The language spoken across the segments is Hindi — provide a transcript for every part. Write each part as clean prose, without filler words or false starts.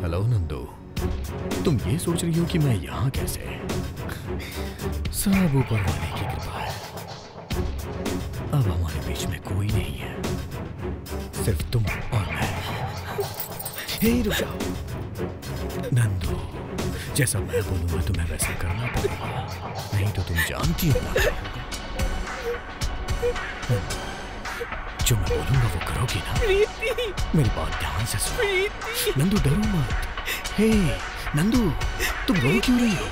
हेलो नंदू, तुम ये सोच रही हो कि मैं यहाँ कैसे? सब ऊपर वाले की कृपा है। अब हमारे बीच में कोई नहीं है, सिर्फ तुम और मैं। हे रुक जाओ नंदू, जैसा मैं बोलूंगा तुम्हें वैसा करना पड़ेगा, नहीं तो तुम जानती हो ना। जो मैं बोलूंगा वो करोगी ना? मेरी बात ध्यान से सुनो। नंदू डरो मत। हे नंदू, तुम रो क्यों रही हो?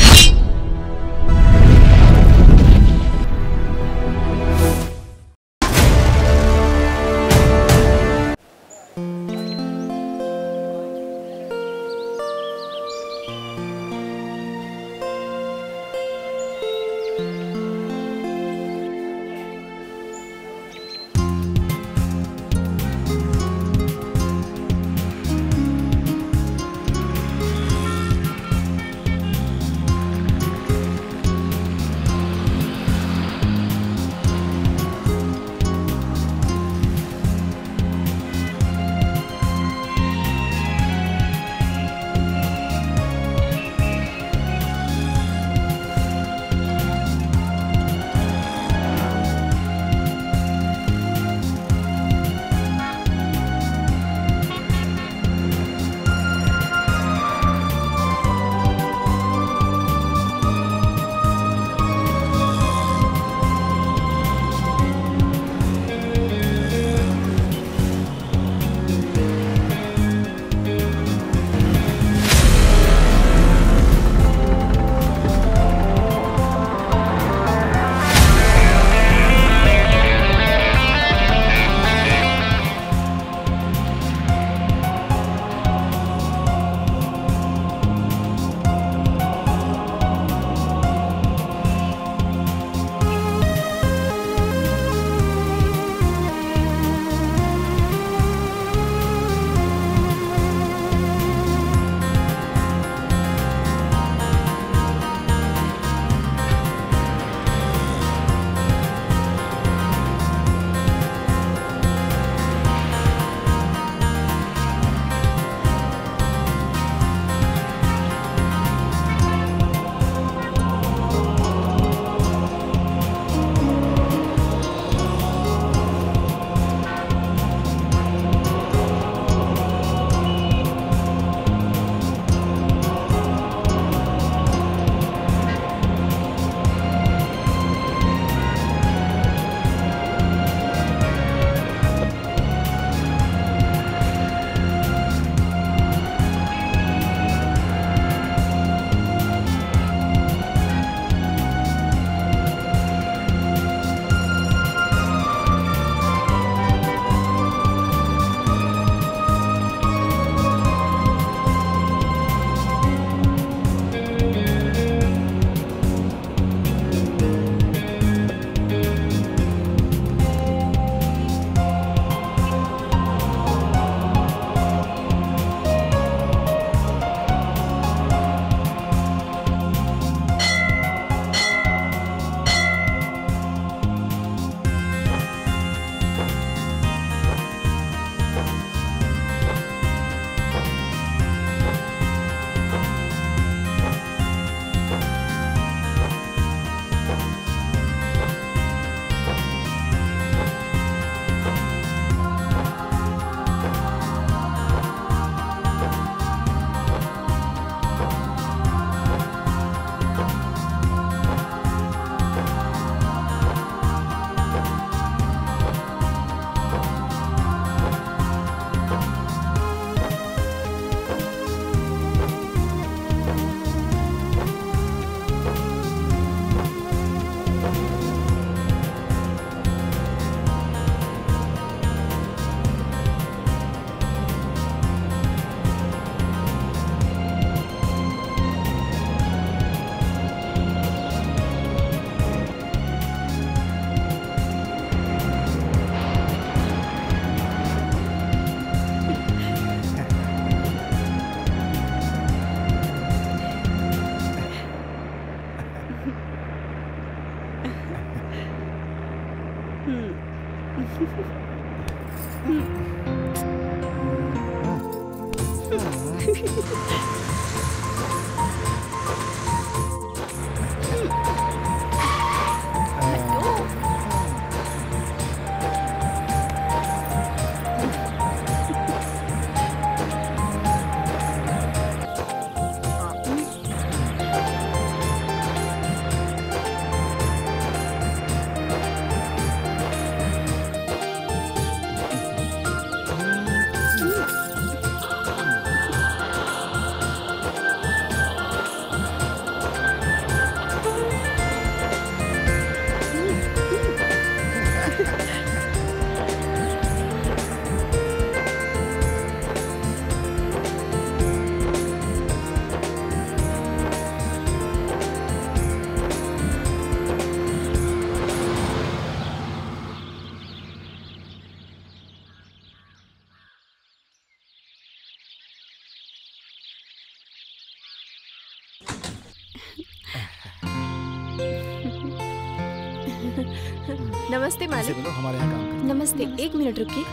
नमस्ते मालिक। बोलो, हमारे यहाँ काम करते। नमस्ते, एक मिनट रुकिए।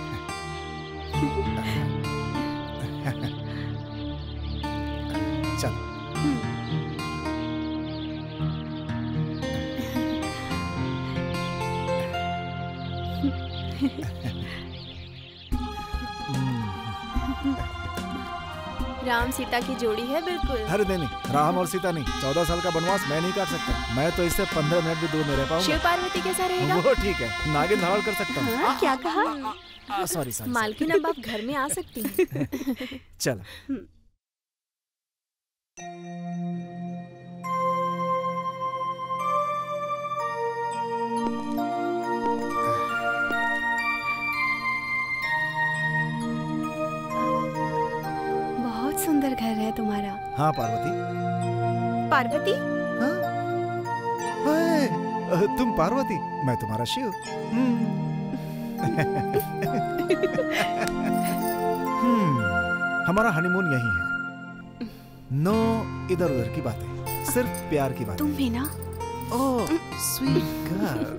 चल। राम सीता की जोड़ी है बिल्कुल। अरे नहीं, राम और सीता नहीं, 14 साल का वनवास मैं नहीं काट सकता। मैं तो इससे 15 मिनट भी दूर नहीं रह पाऊंगा। शिव पार्वती कैसा रहेगा? वो ठीक है, नागिन धड़ाल कर सकता हूँ। हाँ, क्या कहा? Sorry sorry. मालकिन अब आप घर में आ सकती हैं। चल। बहुत सुंदर घर है तुम्हारा। हाँ पार्वती। पार्वती? हाँ? तुम पार्वती, मैं तुम्हारा शिव। हमारा हनीमून यही है। नो इधर उधर की बातें, सिर्फ प्यार की बातें। तुम भी ना? Oh sweet girl.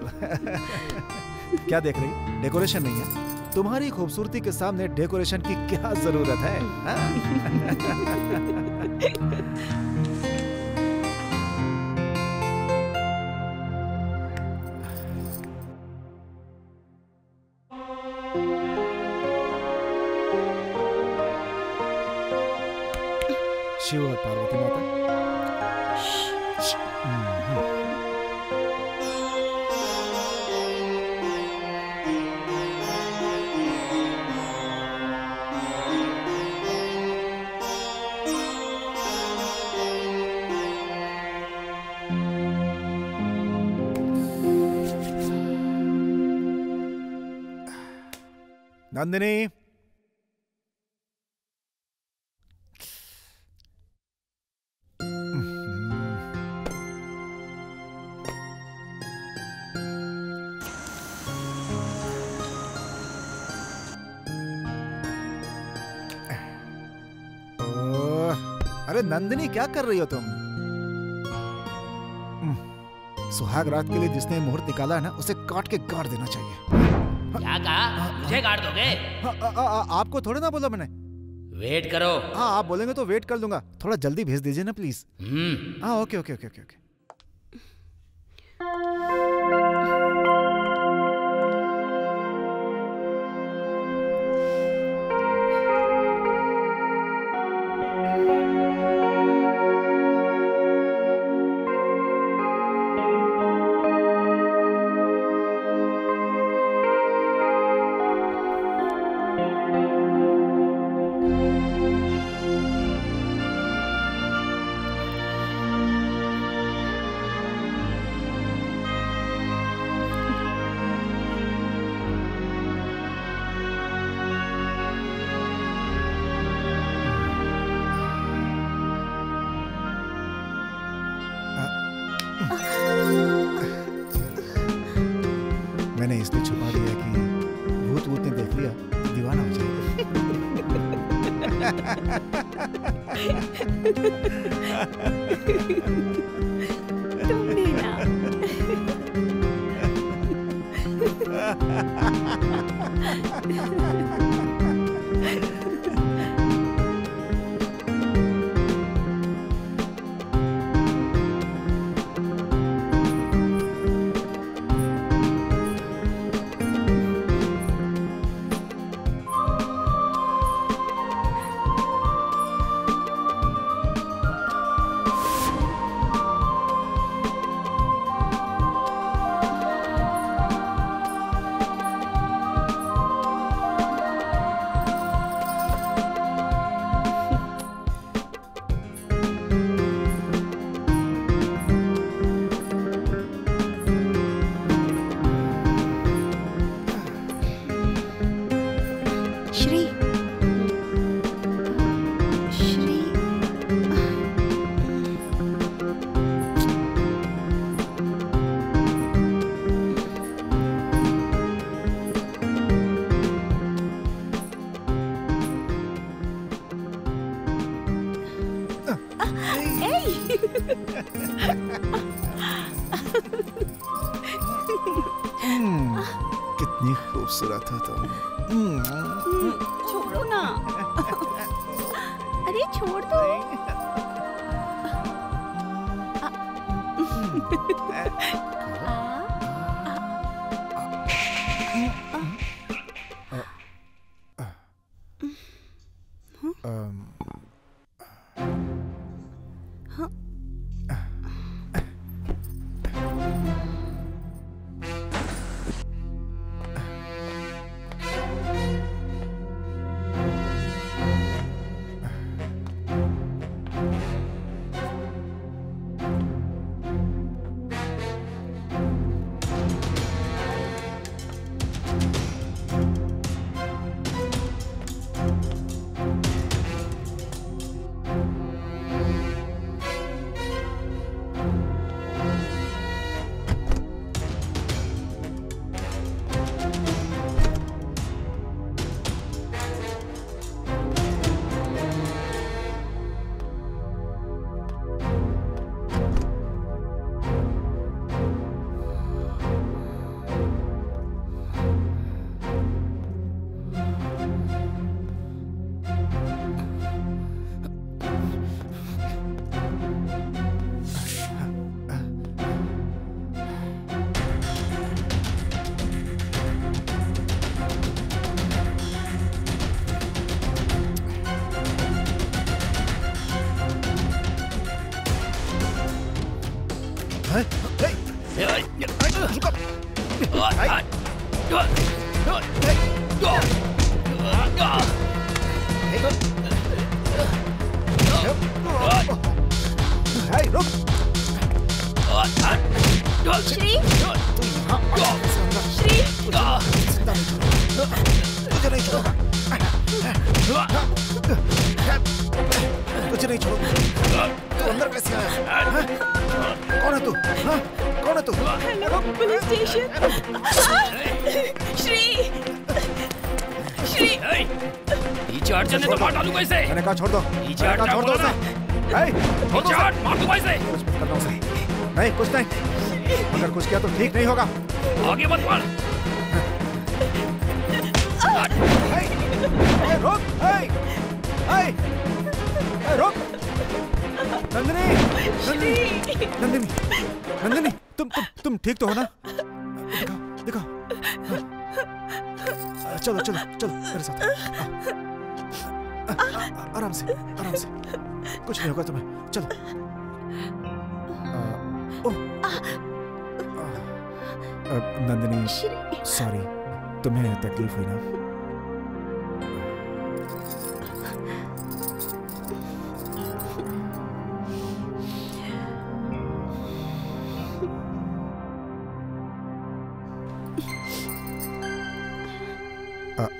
क्या देख रही? डेकोरेशन नहीं है? तुम्हारी खूबसूरती के सामने डेकोरेशन की क्या जरूरत है? शिव और पार्वती माता। नंदिनी, अरे नंदिनी क्या कर रही हो तुम? सुहाग रात के लिए जिसने मुहूर्त निकाला है ना, उसे काट के गाड़ देना चाहिए। क्या कहा? मुझे गाड़ दोगे? आपको थोड़े ना बोला मैंने। वेट करो। हाँ आप बोलेंगे तो वेट कर दूंगा, थोड़ा जल्दी भेज दीजिए ना प्लीज। हाँ okay okay okay okay okay. मैंने इसलिए छुपा दिया कि भूत भूत ने देख लिया तो दीवाना हो जाएगा। तुम भी ना। कितनी खूबसूरत हो तुम। छोड़ो ना। अरे छोड़ दो। तुझे नहीं छोड़ूंगा। तू अंदर कैसे आया? कौन है तू? कौन है तू? Hello police station. श्री पीछे हट जाने तो मार डालूंगा इसे। मैंने कहा छोड़ दो। पीछे हट, छोड़ दो उसे। पीछे हट, मार दूंगा इसे। कुछ मत करना उसे। नहीं कुछ नहीं। अगर कुछ किया तो ठीक नहीं होगा। आगे मत बढ़। रुक। रुक। नंदिनी नंदिनी नंदिनी तुम ठीक तो हो ना? दिखाओ। चलो चलो चलो मेरे साथ। आराम से कुछ नहीं होगा तुम्हें। चलो। नंदिनी सॉरी, तुम्हें तकलीफ हुई ना?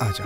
आजा।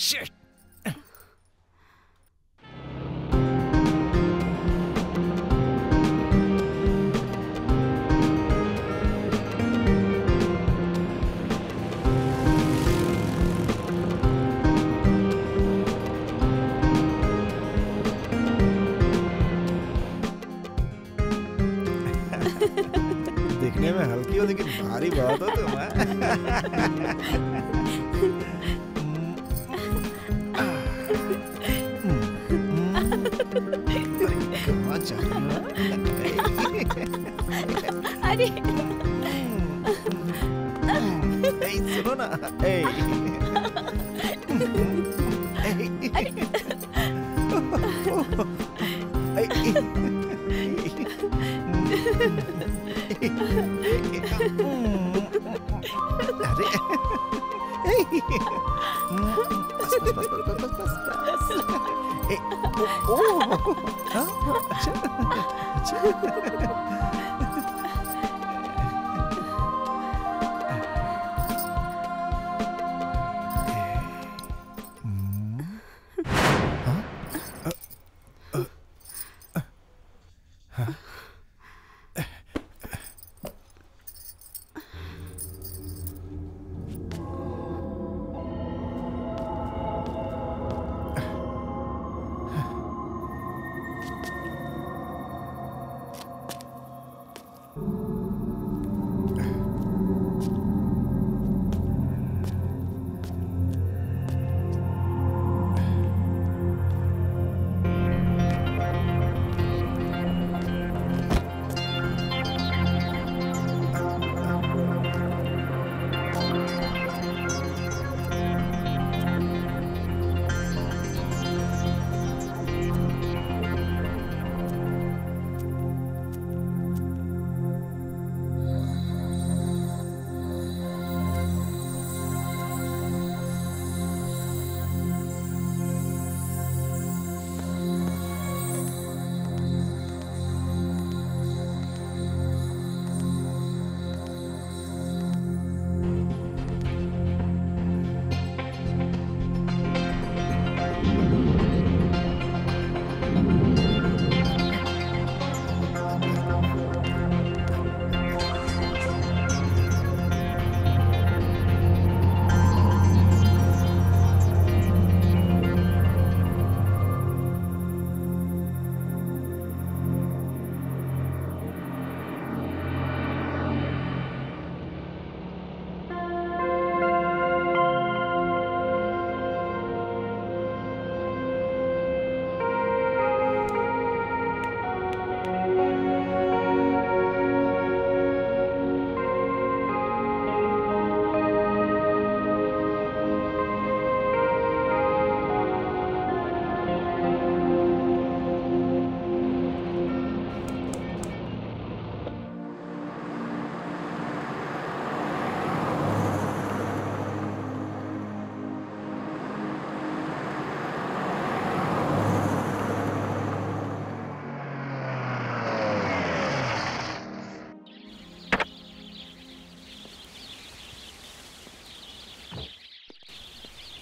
शिट। दिखने में हल्की हो लेकिन भारी बहुत हो तुम। कहाँ जा रही हो? अरे सुनो ना।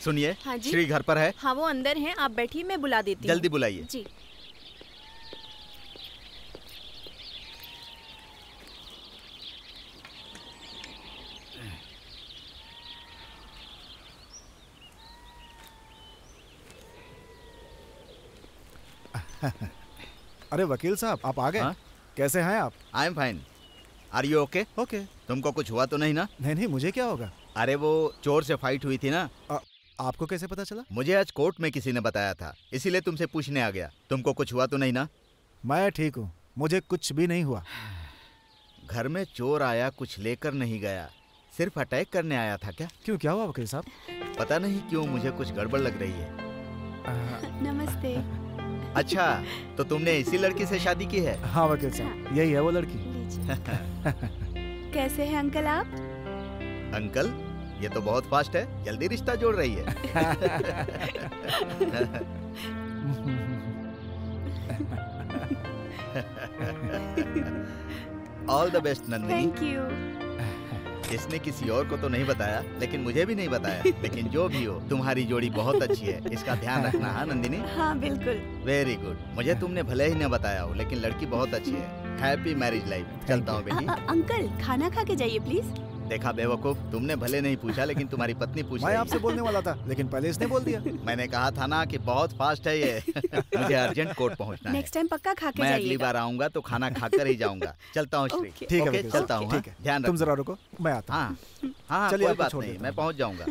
सुनिए, हाँ जी? श्री घर पर है? हाँ वो अंदर हैं, आप बैठिए, मैं बुला देती हूँ। जल्दी बुलाइए। जी। अरे वकील साहब, आप आ गए? हाँ? कैसे हैं आप? I am fine. Are you okay? Okay. तुमको कुछ हुआ तो नहीं ना? नहीं, मुझे क्या होगा? अरे वो चोर से फाइट हुई थी ना? आपको कैसे पता चला? मुझे आज कोर्ट में किसी ने बताया था, इसीलिए तुमसे पूछने आ गया। तुमको कुछ हुआ तो नहीं ना? मैं ठीक हूँ, मुझे कुछ भी नहीं हुआ। घर में चोर आया, कुछ लेकर नहीं गया, सिर्फ अटैक करने आया था क्या? क्यों, क्या हुआ वकील साहब? पता नहीं क्यों मुझे कुछ गड़बड़ लग रही है। नमस्ते। अच्छा, तो तुमने इसी लड़की से शादी की है? हाँ वकील साहब, यही है वो लड़की। कैसे हैं अंकल आप? अंकल, ये तो बहुत फास्ट है, जल्दी रिश्ता जोड़ रही है। All the best Nandini. Thank you. इसने किसी और को तो नहीं बताया, लेकिन मुझे भी नहीं बताया। लेकिन जो भी हो, तुम्हारी जोड़ी बहुत अच्छी है, इसका ध्यान रखना। हाँ नंदिनी? हाँ बिल्कुल। Very good. मुझे तुमने भले ही न बताया हो, लेकिन लड़की बहुत अच्छी है। Happy marriage life. चलता हूँ बेटी। अंकल खाना खा के जाइए प्लीज। देखा बेवकूफ, तुमने भले नहीं पूछा, लेकिन तुम्हारी पत्नी पूछ मैं रही आपसे है। बोलने वाला था, लेकिन पहले इसने बोल दिया। मैंने कहा था ना कि बहुत फास्ट है ये। मुझे अर्जेंट कोर्ट पहुंचना है। नेक्स्ट टाइम पक्का खा के मैं जाइएगा। अगली बार आऊंगा तो खाना खाकर ही जाऊंगा। चलता हूँ श्री। Okay. ठीक है ओके, बेटी, चलता हूँ। ठीक है, ध्यान तुम रखो। जरा रुको, मैं आता हूँ। हाँ हाँ, चलिए, कोई आपको बात छोड़ नहीं, देता मैं हूँ। पहुँच जाऊंगा।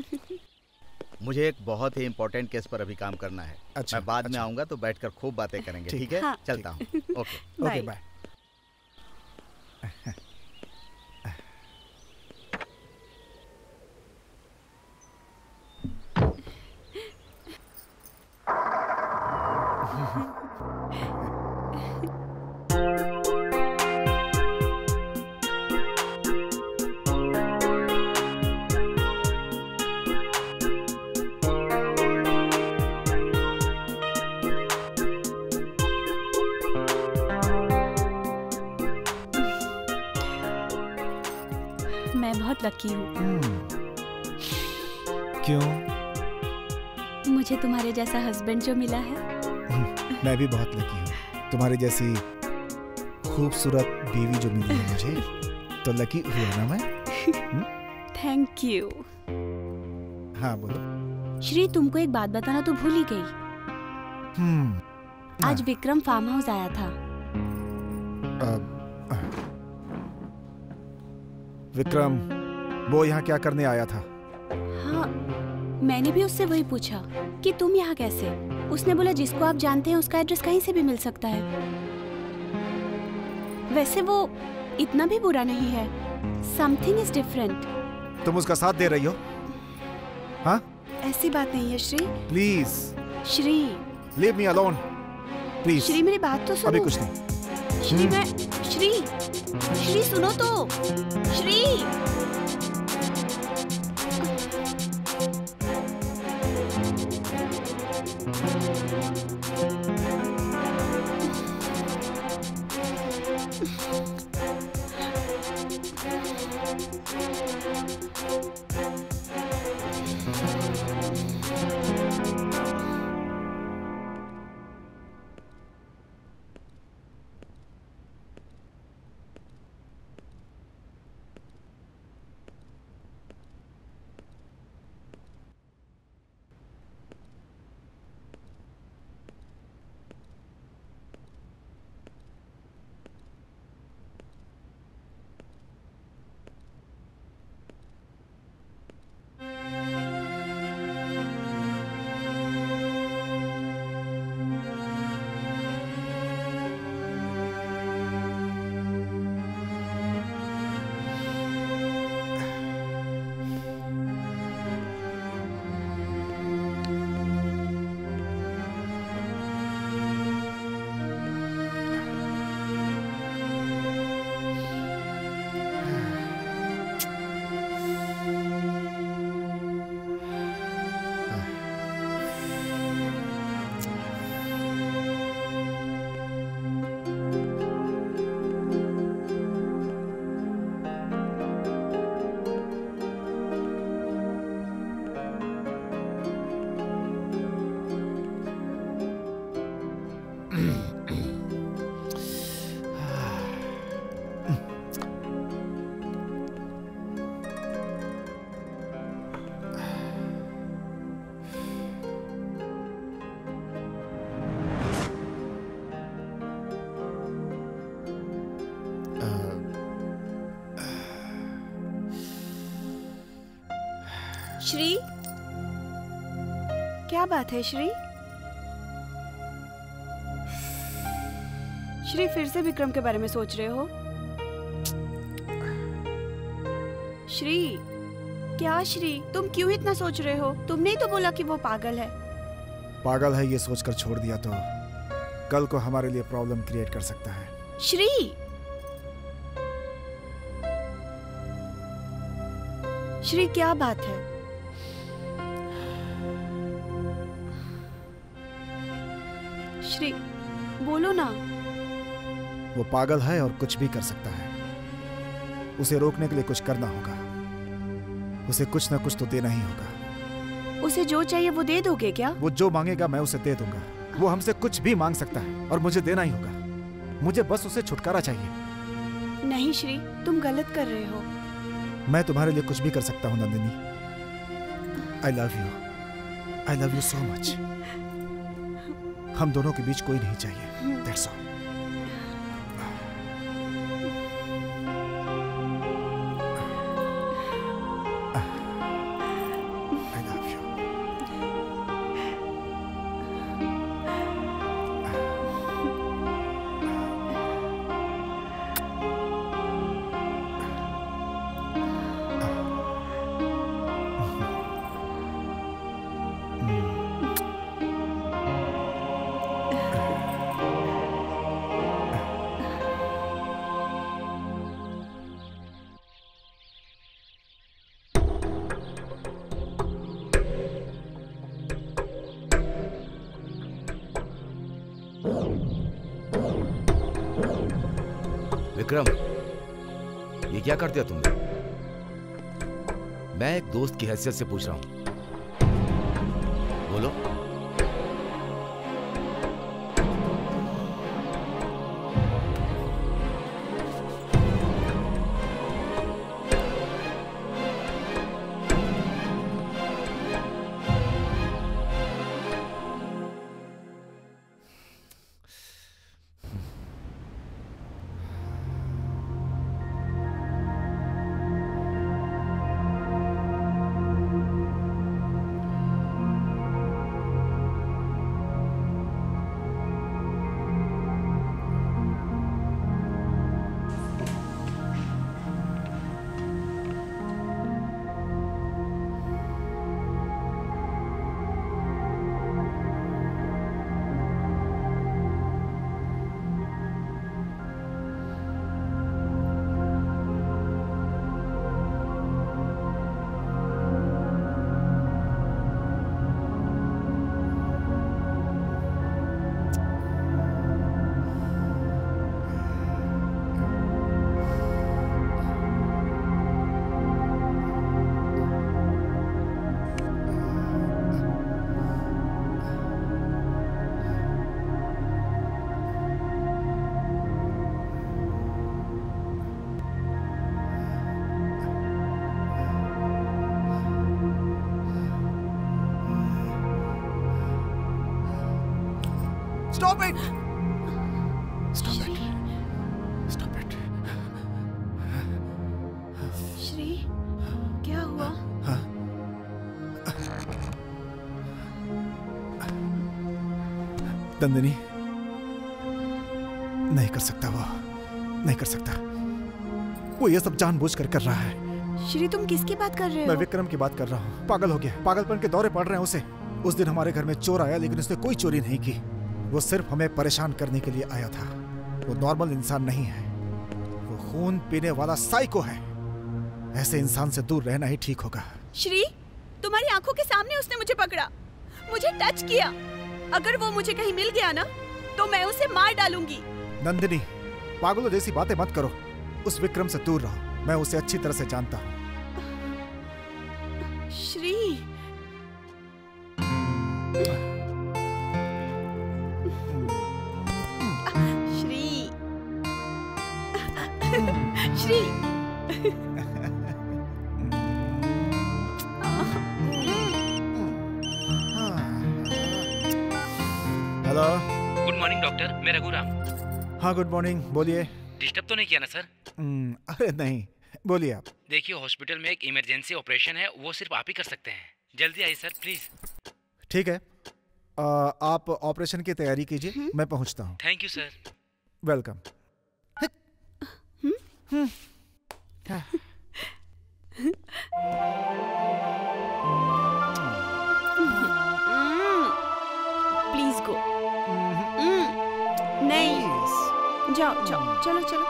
मुझे एक बहुत ही इम्पोर्टेंट केस पर अभी काम करना है। अच्छा, मैं बाद में अच्छा। आऊंगा तो बैठकर खूब बातें करेंगे। ठीक। ठीक है? हाँ। चलता हूँ। ओके। Okay bye. बाय। मैं बहुत लकी हूँ, क्यों? मुझे तुम्हारे जैसा हस्बैंड जो मिला है। मैं भी बहुत लकी हूँ, तुम्हारी जैसी खूबसूरत बीवी जो मिली है मुझे, तो लकी हुआ ना मैं। Thank you. हाँ बोलो। श्री तुमको एक बात बताना तो भूल ही गई। आज विक्रम फार्म हाउस आया था। विक्रम वो यहाँ क्या करने आया था? हाँ, मैंने भी उससे वही पूछा कि तुम यहाँ कैसे। उसने बोला जिसको आप जानते हैं उसका एड्रेस कहीं से भी मिल सकता है। वैसे वो इतना भी बुरा नहीं है। Something is different. तुम उसका साथ दे रही हो? हाँ? ऐसी बात नहीं है Shri. Please Shri leave me alone please. Shri मेरी बात तो सुनो। अभी कुछ नहीं। श्री मैं श्री श्री सुनो तो। श्री श्री क्या बात है श्री? श्री फिर से विक्रम के बारे में सोच रहे हो? श्री क्या श्री तुम क्यों इतना सोच रहे हो? तुमने ही तो बोला कि वो पागल है। पागल है ये सोचकर छोड़ दिया तो कल को हमारे लिए प्रॉब्लम क्रिएट कर सकता है। श्री श्री क्या बात है? श्री बोलो ना। वो पागल है और कुछ भी कर सकता है। उसे रोकने के लिए कुछ करना होगा। उसे कुछ ना कुछ तो देना ही होगा। उसे जो चाहिए वो दे दोगे क्या? वो जो मांगेगा मैं उसे दे दूंगा। वो हमसे कुछ भी मांग सकता है और मुझे देना ही होगा। मुझे बस उसे छुटकारा चाहिए। नहीं श्री, तुम गलत कर रहे हो। मैं तुम्हारे लिए कुछ भी कर सकता हूँ Nandini. I love you, I love you so much. हम दोनों के बीच कोई नहीं चाहिए। That's all. विक्रम, ये क्या कर दिया तुमने? मैं एक दोस्त की हैसियत से पूछ रहा हूं, बोलो। Stop it! Stop it! Stop it! Shri, क्या हुआ? नंदिनी, नहीं कर सकता वो, नहीं कर सकता। वो ये सब जानबूझकर कर रहा है। श्री, तुम किसकी बात कर रहे हो? मैं विक्रम की बात कर रहा हूँ। पागल हो गया, पागलपन के दौरे पड़ रहे हैं उसे। उस दिन हमारे घर में चोर आया लेकिन उसने कोई चोरी नहीं की। वो सिर्फ हमें परेशान करने के लिए आया था। वो नॉर्मल इंसान नहीं है, वो खून पीने वाला साइको है। ऐसे इंसान से दूर रहना ही ठीक होगा। श्री, तुम्हारी आंखों के सामने उसने मुझे पकड़ा, मुझे टच किया। अगर वो मुझे कहीं मिल गया ना तो मैं उसे मार डालूंगी। नंदिनी, पागलों जैसी बातें मत करो। उस विक्रम से दूर रहो, मैं उसे अच्छी तरह से जानता हूँ। Shri, Shri, hello. Good morning doctor, मैं रघुराम। हाँ गुड मॉर्निंग, बोलिए। डिस्टर्ब तो नहीं किया ना सर? अरे नहीं, बोलिए आप। देखिए, हॉस्पिटल में एक इमरजेंसी ऑपरेशन है, वो सिर्फ आप ही कर सकते हैं। जल्दी आइए सर प्लीज। ठीक है, आप ऑपरेशन की तैयारी कीजिए, मैं पहुंचता हूँ। Thank you sir. Welcome. Please go. नहीं, जाओ जाओ, चलो चलो।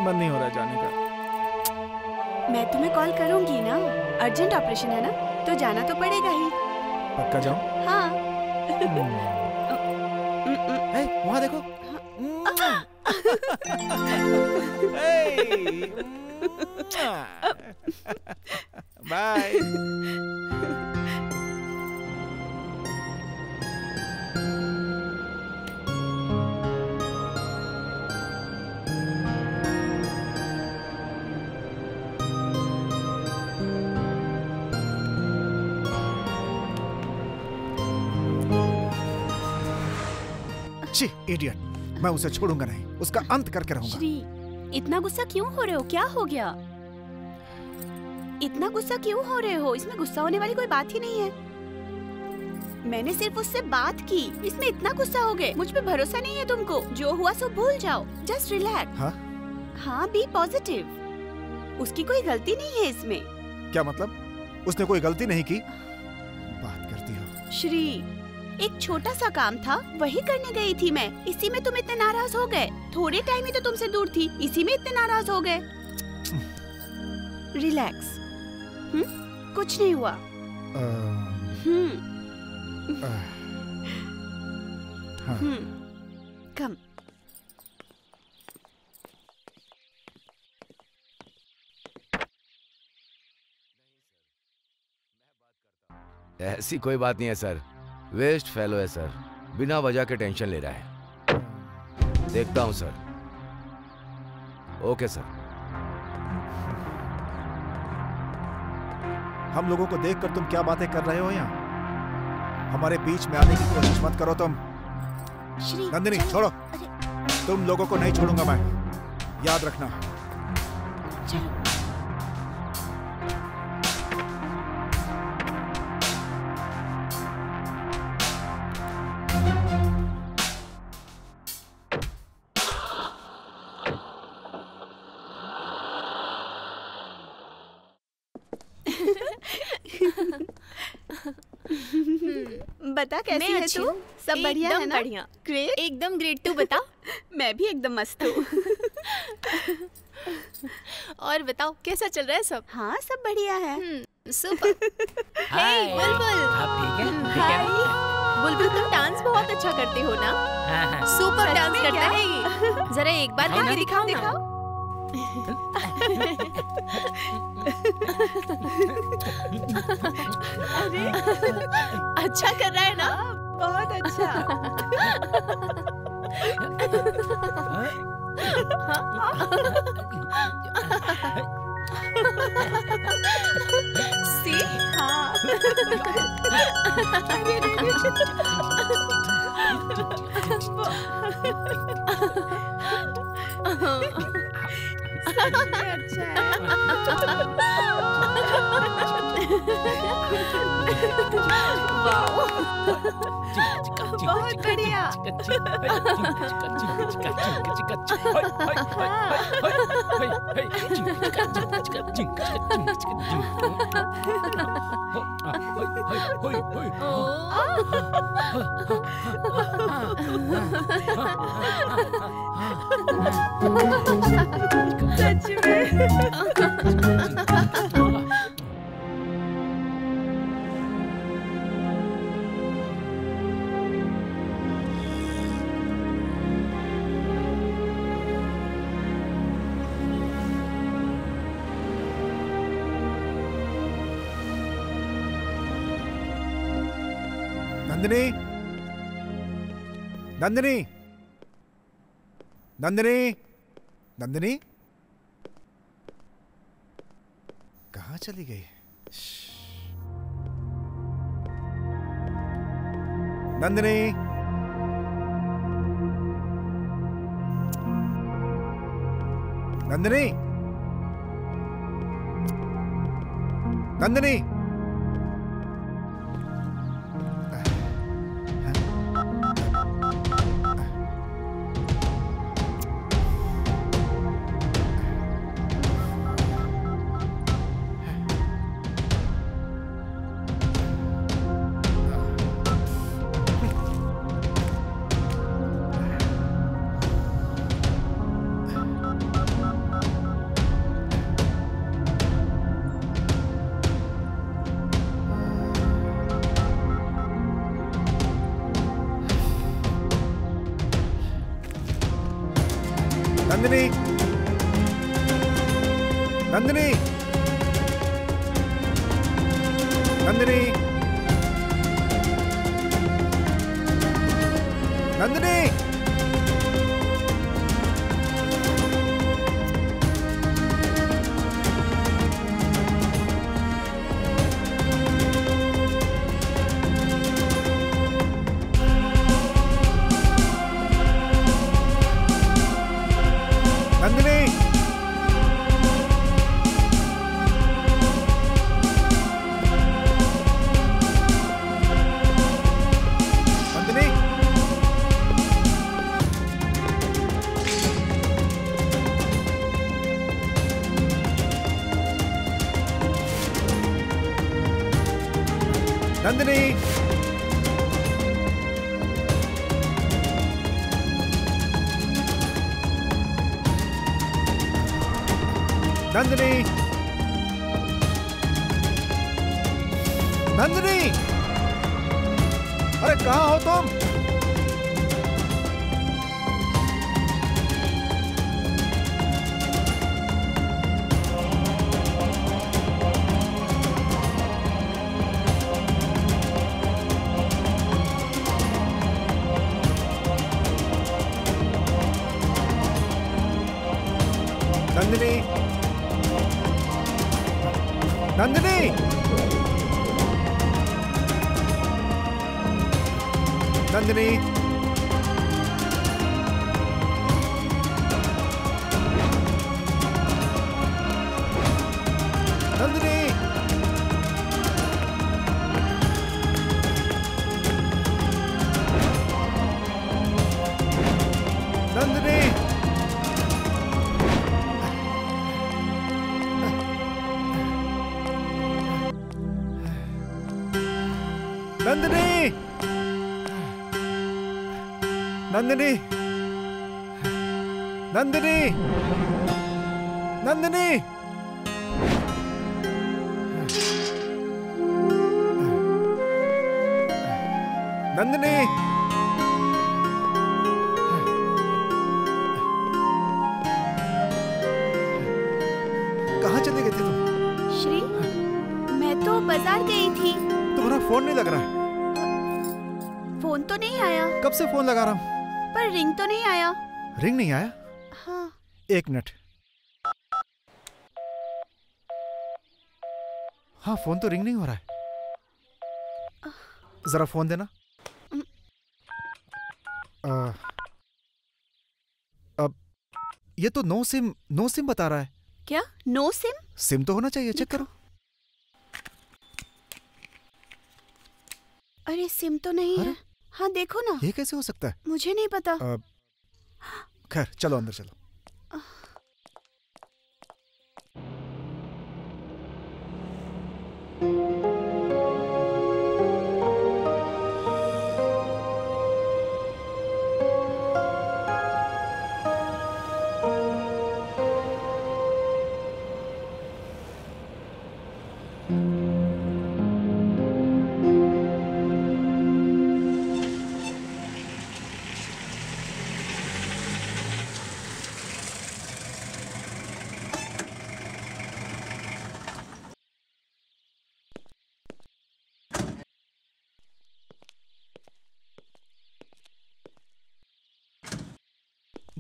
मन नहीं हो रहा जाने का। मैं तुम्हें कॉल करूंगी ना। अर्जेंट ऑपरेशन है ना, तो जाना तो पड़ेगा ही। पक्का जाऊं? हाँ। वहाँ देखो। बाय। इडियट, मैं उसे छोड़ूंगा नहीं, उसका अंत करके रहूंगा। श्री, इतना गुस्सा क्यों हो रहे हो? क्या हो गया? इतना गुस्सा क्यों हो रहे हो? इसमें गुस्सा होने वाली कोई बात ही नहीं है। मैंने सिर्फ उससे बात की, इसमें इतना गुस्सा हो गए? मुझ पे भरोसा नहीं है तुमको? जो हुआ सो भूल जाओ, जस्ट रिलैक्स। हाँ, बी पॉजिटिव। उसकी कोई गलती नहीं है इसमें। क्या मतलब? उसने कोई गलती नहीं की? बात करती हो। श्री, एक छोटा सा काम था, वही करने गई थी मैं। इसी में तुम इतने नाराज हो गए। थोड़े टाइम ही तो तुमसे दूर थी, इसी में इतने नाराज हो गए। रिलैक्स। कुछ नहीं हुआ। कम। ऐसी कोई बात नहीं है सर, वेस्ट फेलो है सर, बिना वजह के टेंशन ले रहा है। देखता हूं सर। Okay sir. हम लोगों को देखकर तुम क्या बातें कर रहे हो यहाँ? हमारे बीच में आने की कोशिश मत करो तुम। नंदिनी, छोड़ो। तुम लोगों को नहीं छोड़ूंगा मैं, याद रखना। चलो। बता कैसी है तू? सब बढ़िया है ना? बढ़िया, ग्रेट, एकदम ग्रेट। तू बता। मैं भी एकदम मस्त हूँ। और बताओ कैसा चल रहा है सब? हाँ, सब बढ़िया है। सुपर। हे बुलबुल। आप ठीक है? हाय बुलबुल, तुम डांस बहुत अच्छा करती हो ना? सुपर डांस करता है ये। जरा एक बार करके दिखाओ ना। अरे अच्छा कर रहा है ना? बहुत अच्छा। सी हाँ। अच्छा बहुत बढ़िया। सच में। नंदिनी, नंदिनी, नंदिनी, नंदिनी, कहाँ चली गई? नंदिनी, नंदिनी, नंदिनी। नंदिनी, नंदिनी, नंदिनी, नंदिनी। नंदिनी, नंदिनी, नंदिनी, अरे कहाँ हो तुम? नंदिनी, नंदिनी, नंदिनी, नंदिनी, नंदिनी, नंदिनी, नंदिनी, नंदिनी, नंदिनी, नंदिनी, कहाँ चले गए थे तुम? श्री, मैं तो बाजार गई थी। तुम्हारा फोन नहीं लग रहा है। फोन तो नहीं आया। कब से फोन लगा रहा हूँ पर रिंग तो नहीं आया। रिंग नहीं आया? हाँ। 1 मिनट। हाँ, फोन तो रिंग नहीं हो रहा है। जरा फोन देना। अब ये तो नो सिम बता रहा है। क्या नो सिम? सिम तो होना चाहिए, चेक करो। अरे सिम तो नहीं है। हाँ देखो ना। ये कैसे हो सकता है? मुझे नहीं पता। खैर चलो अंदर चलो।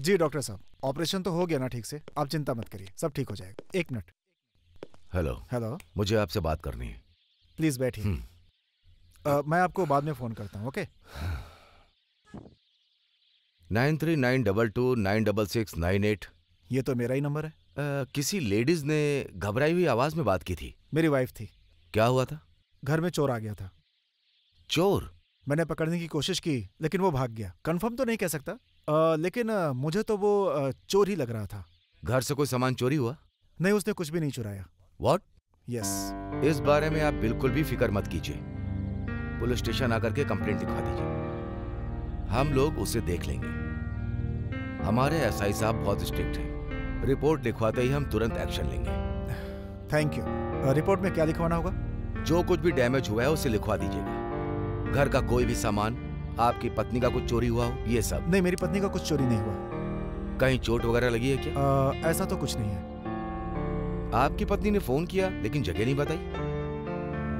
जी डॉक्टर साहब, ऑपरेशन तो हो गया ना ठीक से? आप चिंता मत करिए, सब ठीक हो जाएगा। 1 मिनट। हेलो। हेलो, मुझे मुझे आपसे बात करनी है। प्लीज बैठिए। मैं आपको बाद में फोन करता हूँ, ओके? 9392296698। ये तो मेरा ही नंबर है। किसी लेडीज ने घबराई हुई आवाज में बात की थी। मेरी वाइफ थी। क्या हुआ था? घर में चोर आ गया था। चोर? मैंने पकड़ने की कोशिश की लेकिन वो भाग गया। कंफर्म तो नहीं कह सकता, लेकिन मुझे तो वो चोर ही लग रहा था। घर से कोई सामान चोरी हुआ? नहीं, उसने कुछ भी नहीं चुराया। व्हाट? यस। इस बारे में आप बिल्कुल भी फिक्र मत कीजिए। पुलिस स्टेशन आकर के कंप्लेंट लिखवा दीजिए, हम लोग उसे देख लेंगे। हमारे एसआई साहब बहुत स्ट्रिक्ट हैं। रिपोर्ट लिखवाते ही हम तुरंत एक्शन लेंगे। Thank you. रिपोर्ट में क्या लिखवाना होगा? जो कुछ भी डैमेज हुआ है उसे लिखवा दीजिएगा। घर का कोई भी सामान, आपकी पत्नी का कुछ चोरी हुआ हो, ये सब। नहीं, मेरी पत्नी का कुछ चोरी नहीं हुआ। कहीं चोट वगैरह लगी है क्या? ऐसा तो कुछ नहीं है। आपकी पत्नी ने फोन किया लेकिन जगह नहीं बताई,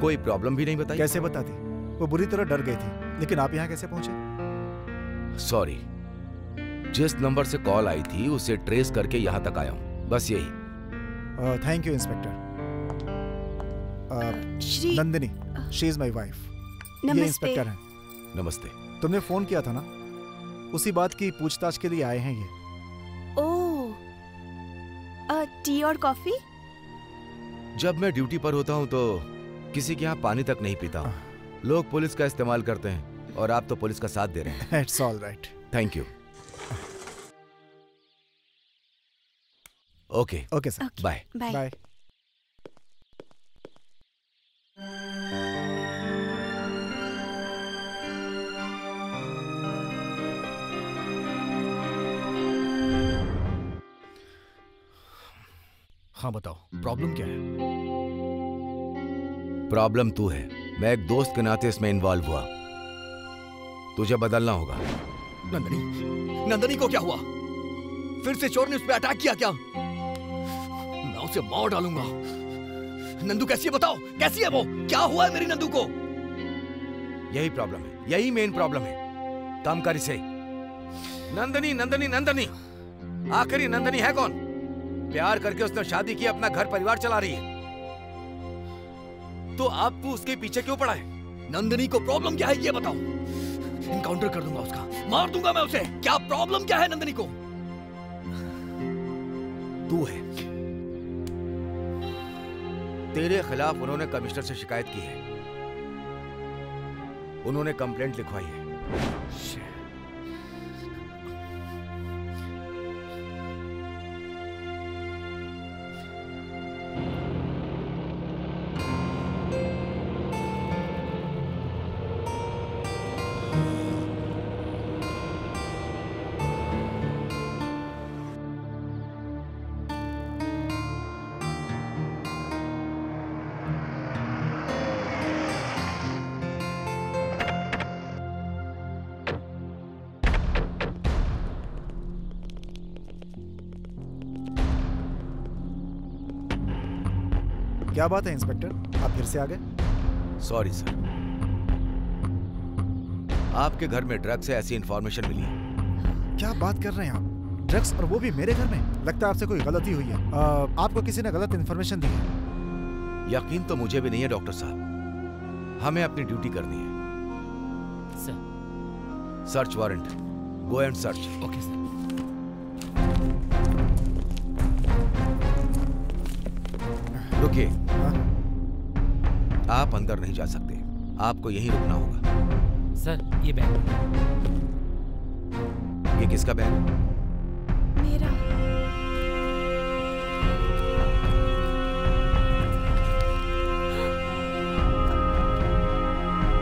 कोई प्रॉब्लम भी नहीं बताई। कैसे बताती? वो बुरी तरह डर गई थी। लेकिन आप यहाँ कैसे पहुंचे? सॉरी, जिस नंबर से कॉल आई थी उसे ट्रेस करके यहाँ तक आया हूँ, बस यही। Thank you inspector. Nandini, she is my wife. ये इंस्पेक्टर हैं। नमस्ते। तुमने फोन किया था ना, उसी बात की पूछताछ के लिए आए हैं ये। ओह, टी और कॉफी? जब मैं ड्यूटी पर होता हूँ तो किसी के यहाँ पानी तक नहीं पीता हूँ। लोग पुलिस का इस्तेमाल करते हैं और आप तो पुलिस का साथ दे रहे हैं। It's all right. Thank you. Okay okay sir, bye bye. हाँ बताओ, प्रॉब्लम क्या है? प्रॉब्लम तू है। मैं एक दोस्त के नाते इसमें इन्वॉल्व हुआ, तुझे बदलना होगा। नंदनी को क्या हुआ? फिर से चोर ने उस पर अटैक किया क्या? मैं उसे मार डालूंगा। नंदू कैसी है बताओ, कैसी है वो? क्या हुआ है मेरी नंदू को? यही प्रॉब्लम है, यही मेन प्रॉब्लम है। कम कर इसे। नंदनी नंदनी नंदनी, आखिर नंदनी है कौन? प्यार करके उसने शादी की, अपना घर परिवार चला रही है, तो आप तू उसके पीछे क्यों पड़ा है? नंदनी को प्रॉब्लम क्या है ये बताओ। इनकाउंटर कर दूंगा उसका, मार दूंगा मैं उसे। क्या प्रॉब्लम क्या है नंदनी को? तू है। तेरे खिलाफ उन्होंने कमिश्नर से शिकायत की है, उन्होंने कंप्लेंट लिखवाई है। क्या बात है इंस्पेक्टर, आप फिर से आ गए? सॉरी सर, आपके घर में ड्रग्स से ऐसी इंफॉर्मेशन मिली है। क्या बात कर रहे हैं आप? ड्रग्स, और वो भी मेरे घर में? लगता है आपसे कोई गलती हुई है। आपको किसी ने गलत इंफॉर्मेशन दी है। यकीन तो मुझे भी नहीं है डॉक्टर साहब, हमें अपनी ड्यूटी करनी है। Sir, search warrant, go and search. Okay sir. रुकिए, आप अंदर नहीं जा सकते, आपको यहीं रुकना होगा। सर, ये बैग। ये किसका बैग? मेरा।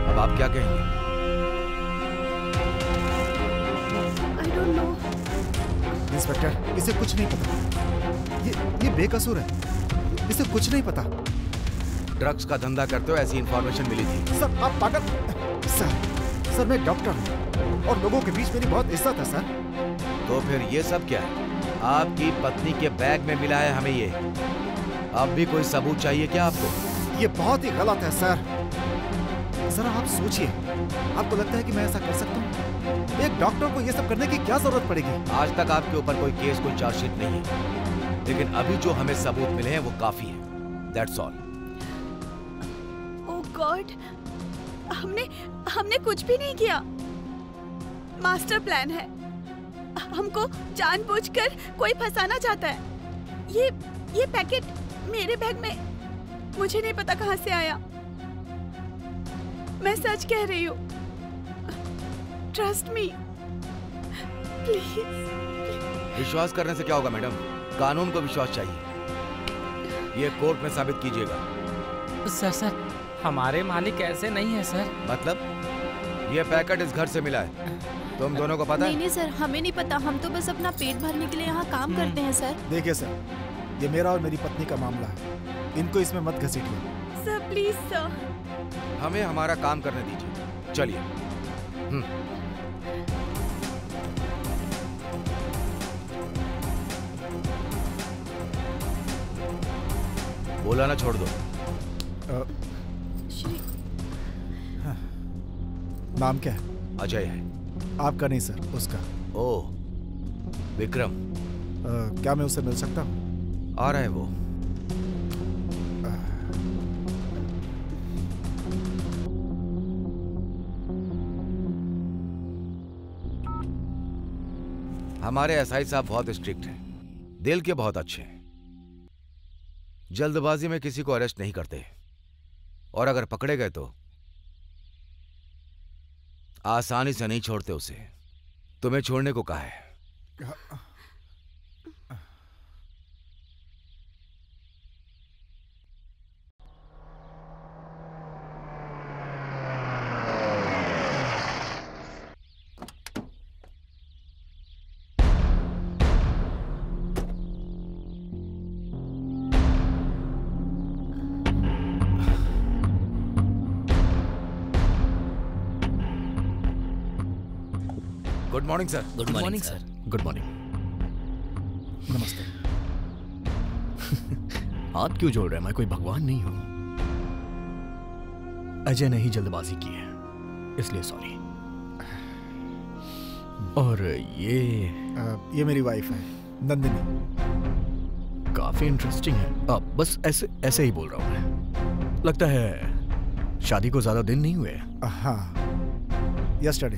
अब आप क्या कहेंगे? I don't know. इंस्पेक्टर, इसे कुछ नहीं पता। ये बेकसूर है, इसे कुछ नहीं पता। ड्रग्स का धंधा करते हो, ऐसी इंफॉर्मेशन मिली थी। सर आप पागल। सर मैं डॉक्टर हूँ और लोगों के बीच मेरी बहुत इज्जत है सर। तो फिर ये सब क्या है? आपकी पत्नी के बैग में मिला है हमें ये। अब भी कोई सबूत चाहिए क्या आपको? ये बहुत ही गलत है सर। जरा आप सोचिए, आपको लगता है कि मैं ऐसा कर सकता हूँ? एक डॉक्टर को ये सब करने की क्या जरूरत पड़ेगी? आज तक आपके ऊपर कोई केस, कोई चार्जशीट नहीं है, लेकिन अभी जो हमें सबूत मिले हैं वो काफी है। That's all. ओह गॉड, हमने कुछ भी नहीं किया। मास्टर प्लान है। हमको जानबूझकर कोई फंसाना चाहता है। ये पैकेट मेरे बैग में, मुझे नहीं पता कहाँ से आया। मैं सच कह रही हूँ। Trust me please. विश्वास करने से क्या होगा मैडम? कानून को विश्वास चाहिए। ये कोर्ट में साबित कीजिएगा। सर, हमारे मालिक ऐसे नहीं है सर। मतलब? ये पैकेट इस घर से मिला है, तुम दोनों को पता है? नहीं सर, हमें नहीं पता। हम तो बस अपना पेट भरने के लिए यहाँ काम करते हैं सर। देखिए सर, ये मेरा और मेरी पत्नी का मामला है, इनको इसमें मत घसीटिए। Sir please sir. हमें हमारा काम करने दीजिए, चलिए। बोला ना छोड़ दो। नाम क्या है? अजय है। आपका नहीं सर, उसका। ओह, विक्रम। क्या मैं उससे मिल सकता हूँ? आ रहा है वो। हमारे एसआई साहब बहुत स्ट्रिक्ट हैं, दिल के बहुत अच्छे हैं, जल्दबाजी में किसी को अरेस्ट नहीं करते, और अगर पकड़े गए तो आसानी से नहीं छोड़ते उसे। तुम्हें छोड़ने को कहा है। Good morning sir. Good morning sir. Good morning. नमस्ते। हाथ क्यों जोड़ रहे हैं? मैं कोई भगवान नहीं हूं। अजय ने ही जल्दबाजी की है, इसलिए सॉरी। और ये मेरी वाइफ है, नंदिनी। काफी इंटरेस्टिंग है। बस ऐसे ही बोल रहा हूं मैं। लगता है शादी को ज्यादा दिन नहीं हुए। हाँ, यस्टरडे।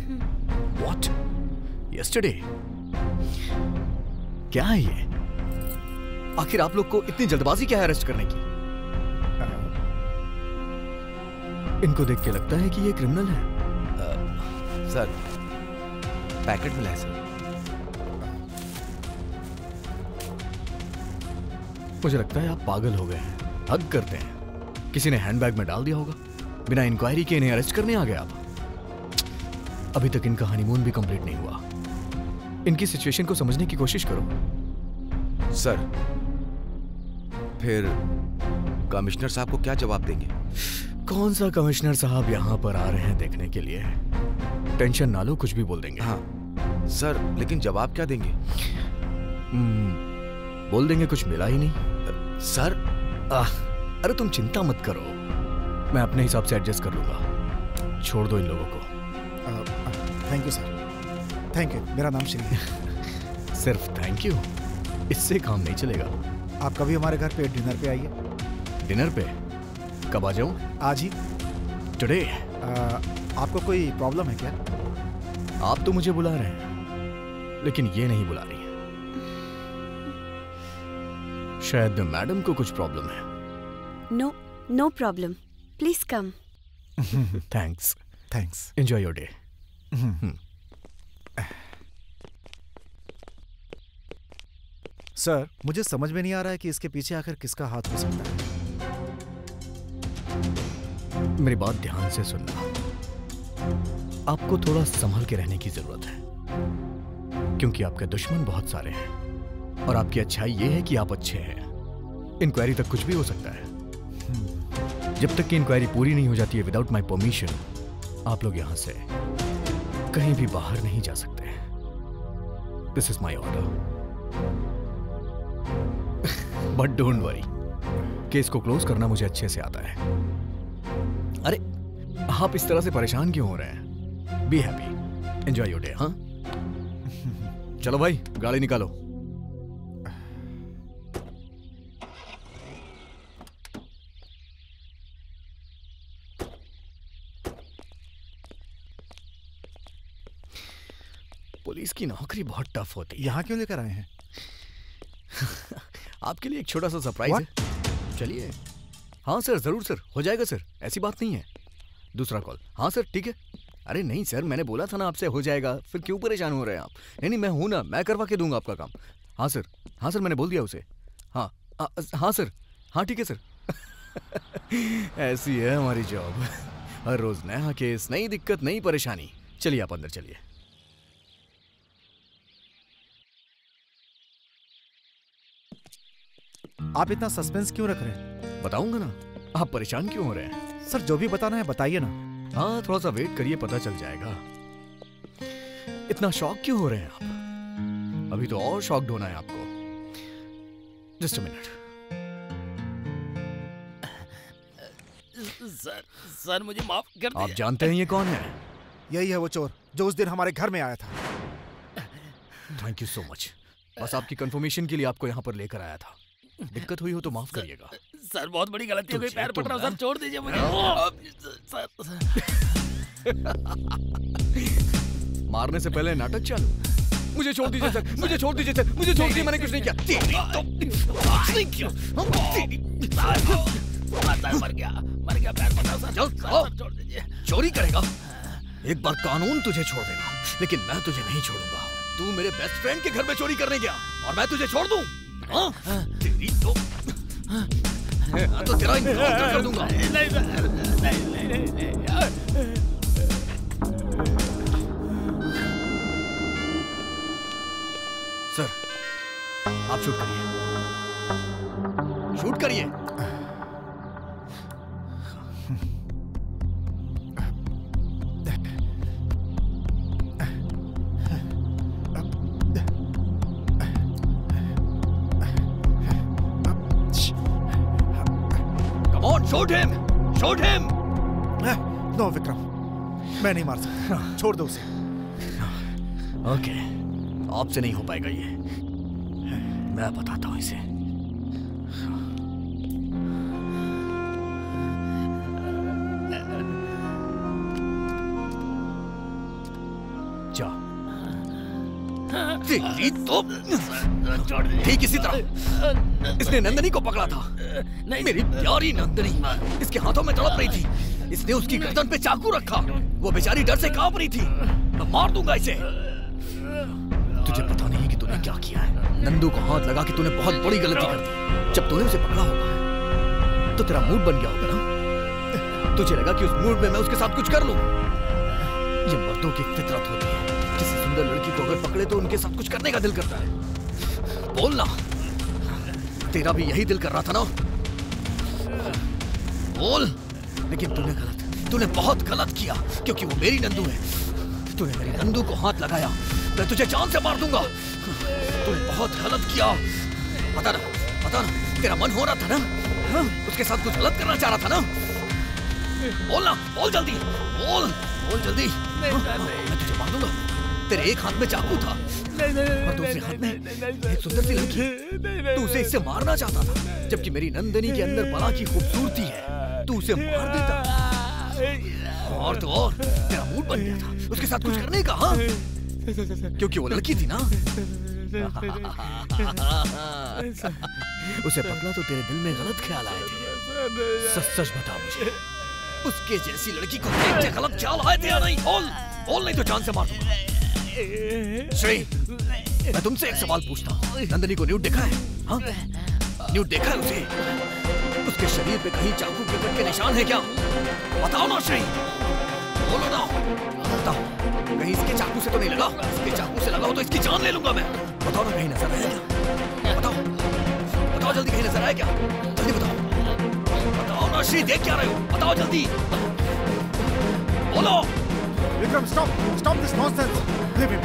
व्हाट? यस्टरडे? क्या है ये? आखिर आप लोग को इतनी जल्दबाजी क्या है अरेस्ट करने की? इनको देख के लगता है कि ये क्रिमिनल है। सर, पैकेट मिला है सर। मुझे लगता है आप पागल हो गए हैं। हद करते हैं। किसी ने हैंडबैग में डाल दिया होगा। बिना इंक्वायरी के इन्हें अरेस्ट करने आ गए आप। अभी तक इनका हनीमून भी कंप्लीट नहीं हुआ। इनकी सिचुएशन को समझने की कोशिश करो। सर, फिर कमिश्नर साहब को क्या जवाब देंगे? कौन सा कमिश्नर साहब यहाँ पर आ रहे हैं देखने के लिए? टेंशन ना लो, कुछ भी बोल देंगे। हाँ सर, लेकिन जवाब क्या देंगे? बोल देंगे कुछ मिला ही नहीं। सर, अरे तुम चिंता मत करो, मैं अपने हिसाब से एडजस्ट कर लूंगा। छोड़ दो इन लोगों को। Thank you sir. Thank you. मेरा नाम श्री है। सिर्फ थैंक यू? इससे काम नहीं चलेगा। आप कभी हमारे घर पे डिनर पे आइए। डिनर पे? कब आ जाऊं? आज ही, टुडे। आपको कोई प्रॉब्लम है क्या? आप तो मुझे बुला रहे हैं, लेकिन ये नहीं बुला रही है। शायद मैडम को कुछ प्रॉब्लम है। No problem, please come. Thanks. Thanks. Enjoy your day. Sir, मुझे समझ में नहीं आ रहा है कि इसके पीछे आखिर किसका हाथ हो सकता है। मेरी बात ध्यान से सुनना। आपको थोड़ा संभल के रहने की जरूरत है, क्योंकि आपके दुश्मन बहुत सारे हैं, और आपकी अच्छाई ये है कि आप अच्छे हैं। इंक्वायरी तक कुछ भी हो सकता है। जब तक कि इंक्वायरी पूरी नहीं हो जाती है विदाउट माय परमिशन, आप लोग यहां से कहीं भी बाहर नहीं जा सकते। This is my order. But don't worry, case को क्लोज करना मुझे अच्छे से आता है। अरे आप इस तरह से परेशान क्यों हो रहे हैं? Be happy, enjoy your day. हाँ, चलो भाई, गाड़ी निकालो। पुलिस की नौकरी बहुत टफ होती है। यहाँ क्यों लेकर आए हैं? आपके लिए एक छोटा सा सरप्राइज है। चलिए। हाँ सर, जरूर सर, हो जाएगा सर, ऐसी बात नहीं है। दूसरा कॉल। हाँ सर, ठीक है। अरे नहीं सर, मैंने बोला था ना आपसे हो जाएगा, फिर क्यों परेशान हो रहे हैं आप? नहीं, मैं हूं ना, मैं करवा के दूंगा आपका काम। हाँ सर, हाँ सर, मैंने बोल दिया उसे। हाँ हाँ सर, हाँ ठीक है सर। ऐसी है हमारी जॉब। हर रोज नया केस, नई दिक्कत, नई परेशानी। चलिए आप अंदर चलिए। आप इतना सस्पेंस क्यों रख रहे हैं? बताऊंगा ना। आप परेशान क्यों हो रहे हैं? सर, जो भी बताना है बताइए ना। हाँ, थोड़ा सा वेट करिए, पता चल जाएगा। इतना शॉक क्यों हो रहे हैं आप? अभी तो और शॉक्ड होना है आपको। Just a minute. सर मुझे माफ कर दीजिए। आप जानते हैं ये कौन है? यही है वो चोर जो उस दिन हमारे घर में आया था। Thank you so much. बस आपकी कंफर्मेशन के लिए आपको यहाँ पर लेकर आया था। दिक्कत हुई हो तो माफ करिएगा। सर बहुत बड़ी गलती हो गई, पैर पड़ रहा हूं सर, छोड़ दीजिए मुझे। सर मारने से पहले नाटक चालू। मुझे छोड़ दीजिए सर, मुझे छोड़ दीजिए सर, मुझे छोड़ दीजिए, मैंने कुछ नहीं किया। मर गया पैर पड़ रहा सर, छोड़ दीजिए। चोरी करेगा? एक बार कानून तुझे छोड़ देगा, लेकिन मैं तुझे नहीं छोड़ूंगा। तू मेरे बेस्ट फ्रेंड के घर में चोरी करने गया और मैं तुझे छोड़ दूं? तेरी तो तेरा इनकाउंटर कर दूंगा। सर आप शूट करिए, शूट करिए। Shoot him! Shoot him! No Vikram, मैं नहीं मार सकता। छोड़ दो उसे। ओके, आपसे नहीं हो पाएगा ये। मैं बताता हूँ इसे। जा। ठीक इसी तरह इसने नंदनी को पकड़ा था। मेरी प्यारी नंदनी इसके हाथों में तड़प रही थी। इसने उसकी गर्दन पे चाकू रखा। वो बेचारी डर से कांप रही थी। मैं मार दूंगा इसे। तुझे पता नहीं कि तूने क्या किया है। नंदू को हाथ लगा कि तूने बहुत बड़ी गलती कर दी। जब तूने उसे पकड़ा होगा तो तेरा मूड बन गया होगा ना। तुझे लगा कि उस मूड में मैं उसके साथ कुछ कर लूं। ये मर्दों की फितरत होती है। किसी सुंदर लड़की को अगर पकड़े तो उनके साथ कुछ करने का दिल करता है। बोलना, तेरा भी यही दिल कर रहा था ना? बोल। लेकिन तूने बहुत गलत किया, क्योंकि वो मेरी नंदू है। तूने मेरी नंदू को हाथ लगाया, मैं तुझे जान से मार दूंगा। तूने बहुत गलत किया। पता ना, तेरा मन हो रहा था ना? उसके साथ कुछ गलत करना चाह रहा था ना? बोलना, बोल जल्दी, बोल जल्दी। मैं तुझे मार दूंगा। तेरे एक हाथ में चाकू था और दूसरे हाथ में एक सुंदर सी लड़की। तू उसे इससे मारना चाहता था, जबकि मेरी नंदनी के अंदर बला की खूबसूरती है। तू उसे मार देता और तो और तेरा मूड बन गया था उसके साथ कुछ करने का। हाँ, क्योंकि वो लड़की थी ना। उसे पकड़ा तो तेरे दिल में गलत ख्याल आए थे। सच बता मुझे, उसके जैसी लड़की को देख के गलत ख्याल आए थे या नहीं? बोल नहीं तो जान से मार दूंगा। श्री, मैं तुमसे एक सवाल पूछता हूँ। नंदनी को न्यूड देखा है? हाँ, न्यूड देखा है उसे? उसके शरीर पे कहीं चाकू के कट के निशान है क्या? बताओ ना श्री, बोलो ना। बताओ, कहीं इसके चाकू से तो नहीं लगा? इसके चाकू से लगा हो तो इसकी जान ले लूंगा मैं। बताओ ना, कहीं नजर आया क्या? बताओ जल्दी, कहीं नजर आया क्या? जल्दी बताओ ना श्री, देख क्या रहे हो? बताओ जल्दी, बोलो। Vikram, stop this nonsense. Leave him.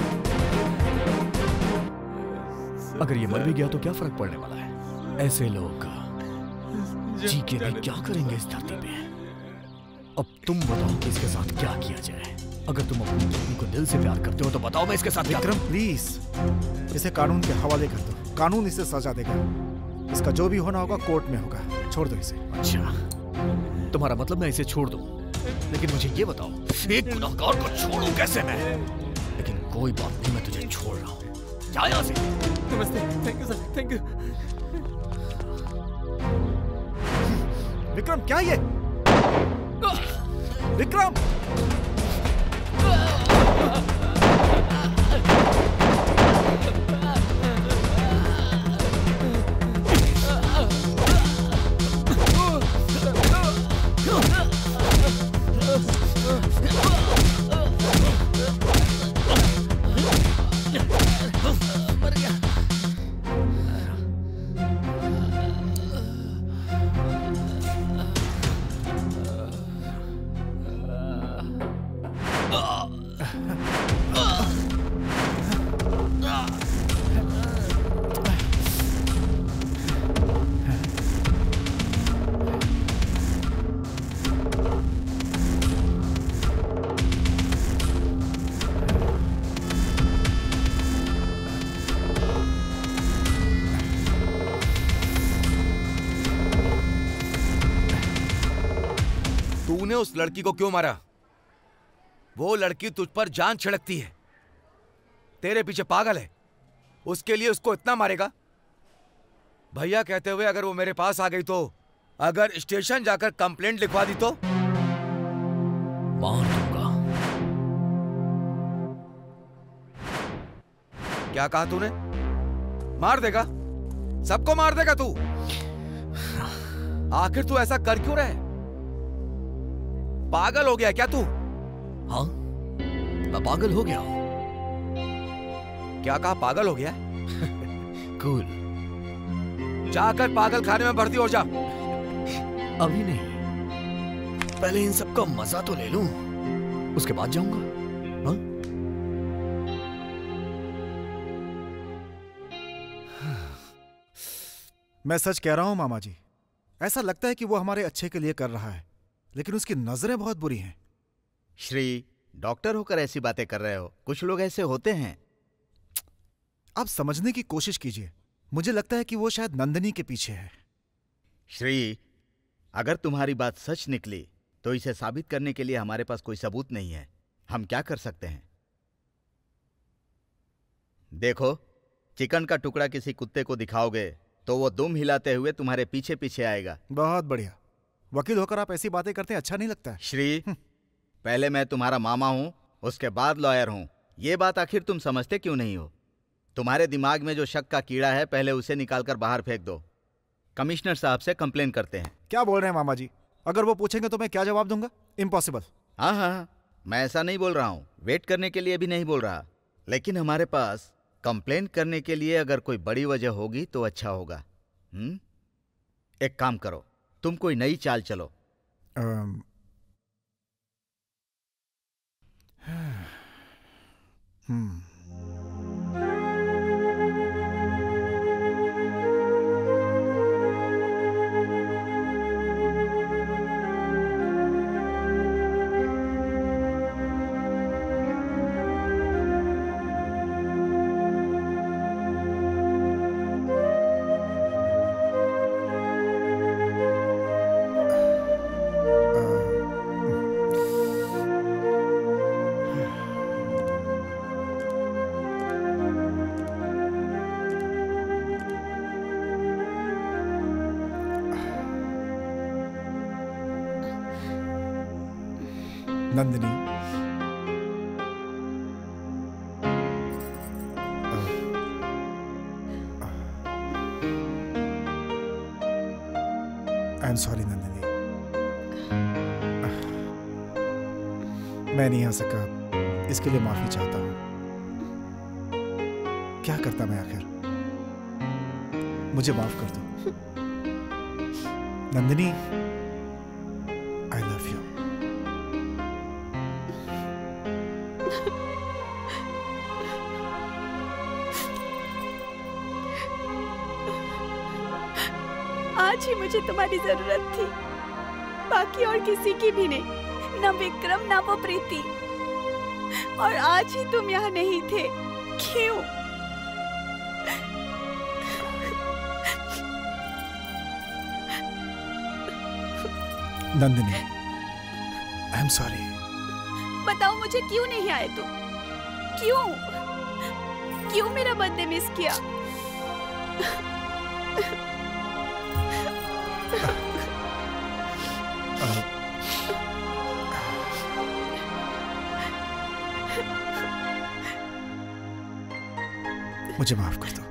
अगर ये मर भी गया तो क्या फर्क पड़ने वाला है? ऐसे लोग जी के भी क्या करेंगे इस धरती पे? अब तुम बताओ कि इसके साथ क्या किया जाए? अगर तुम अपनी पत्नी को दिल से प्यार करते हो तो बताओ मैं इसके साथ क्या विक्रम, प्लीज इसे कानून के हवाले कर दो। कानून इसे सजा देगा। इसका जो भी होना होगा कोर्ट में होगा। छोड़ दो इसे। अच्छा, तुम्हारा मतलब मैं इसे छोड़ दूं? लेकिन मुझे ये बताओ, एक गुनहगार को छोड़ूं कैसे मैं? लेकिन कोई बात नहीं, मैं तुझे छोड़ रहा हूँ। जा यहाँ से। नमस्ते, thank you sir, thank you. Vikram, क्या ये? विक्रम! तूने उस लड़की को क्यों मारा? वो लड़की तुझ पर जान छिड़कती है, तेरे पीछे पागल है, उसके लिए उसको इतना मारेगा? भैया कहते हुए अगर वो मेरे पास आ गई तो, अगर स्टेशन जाकर कंप्लेंट लिखवा दी तो? मार दूंगा। क्या कहा तूने? मार देगा? सबको मार देगा तू? आखिर तू ऐसा कर क्यों रहा है? पागल हो गया क्या तू? हाँ, मैं पागल हो गया हूं। क्या कहा? पागल हो गया? कूल। जाकर पागल खाने में भर्ती हो जा। अभी नहीं, पहले इन सबका मजा तो ले लूं, उसके बाद जाऊंगा। हाँ? मैं सच कह रहा हूं मामा जी, ऐसा लगता है कि वो हमारे अच्छे के लिए कर रहा है, लेकिन उसकी नजरें बहुत बुरी हैं। श्री, डॉक्टर होकर ऐसी बातें कर रहे हो? कुछ लोग ऐसे होते हैं। आप समझने की कोशिश कीजिए। मुझे लगता है कि वो शायद नंदिनी के पीछे है। श्री, अगर तुम्हारी बात सच निकली तो इसे साबित करने के लिए हमारे पास कोई सबूत नहीं है। हम क्या कर सकते हैं? देखो, चिकन का टुकड़ा किसी कुत्ते को दिखाओगे तो वो दुम हिलाते हुए तुम्हारे पीछे पीछे आएगा। बहुत बढ़िया। वकील होकर आप ऐसी बातें करते हैं, अच्छा नहीं लगता है। श्री, पहले मैं तुम्हारा मामा हूं, उसके बाद लॉयर हूं। ये बात आखिर तुम समझते क्यों नहीं हो? तुम्हारे दिमाग में जो शक का कीड़ा है, पहले उसे निकालकर बाहर फेंक दो। कमिश्नर साहब से कंप्लेन करते हैं। क्या बोल रहे हैं मामा जी? अगर वो पूछेंगे तो मैं क्या जवाब दूंगा? इम्पॉसिबल। हाँ हाँ, मैं ऐसा नहीं बोल रहा हूं, वेट करने के लिए भी नहीं बोल रहा, लेकिन हमारे पास कंप्लेन करने के लिए अगर कोई बड़ी वजह होगी तो अच्छा होगा। एक काम करो, तुम कोई नई चाल चलो। Nandini, I am sorry Nandini, मैं नहीं आ सका, इसके लिए माफी चाहता हूं। क्या करता मैं आखिर? मुझे माफ कर दो नंदिनी। I love you. आज ही मुझे तुम्हारी जरूरत थी, बाकी और किसी की भी नहीं। ना विक्रम, ना वो प्रीति। और आज ही तुम यहाँ नहीं थे, क्यों? Nandini, I am sorry. बताओ मुझे क्यों नहीं आए तुम? क्यों? क्यों मेरा बर्थडे मिस किया? मुझे माफ कर दो।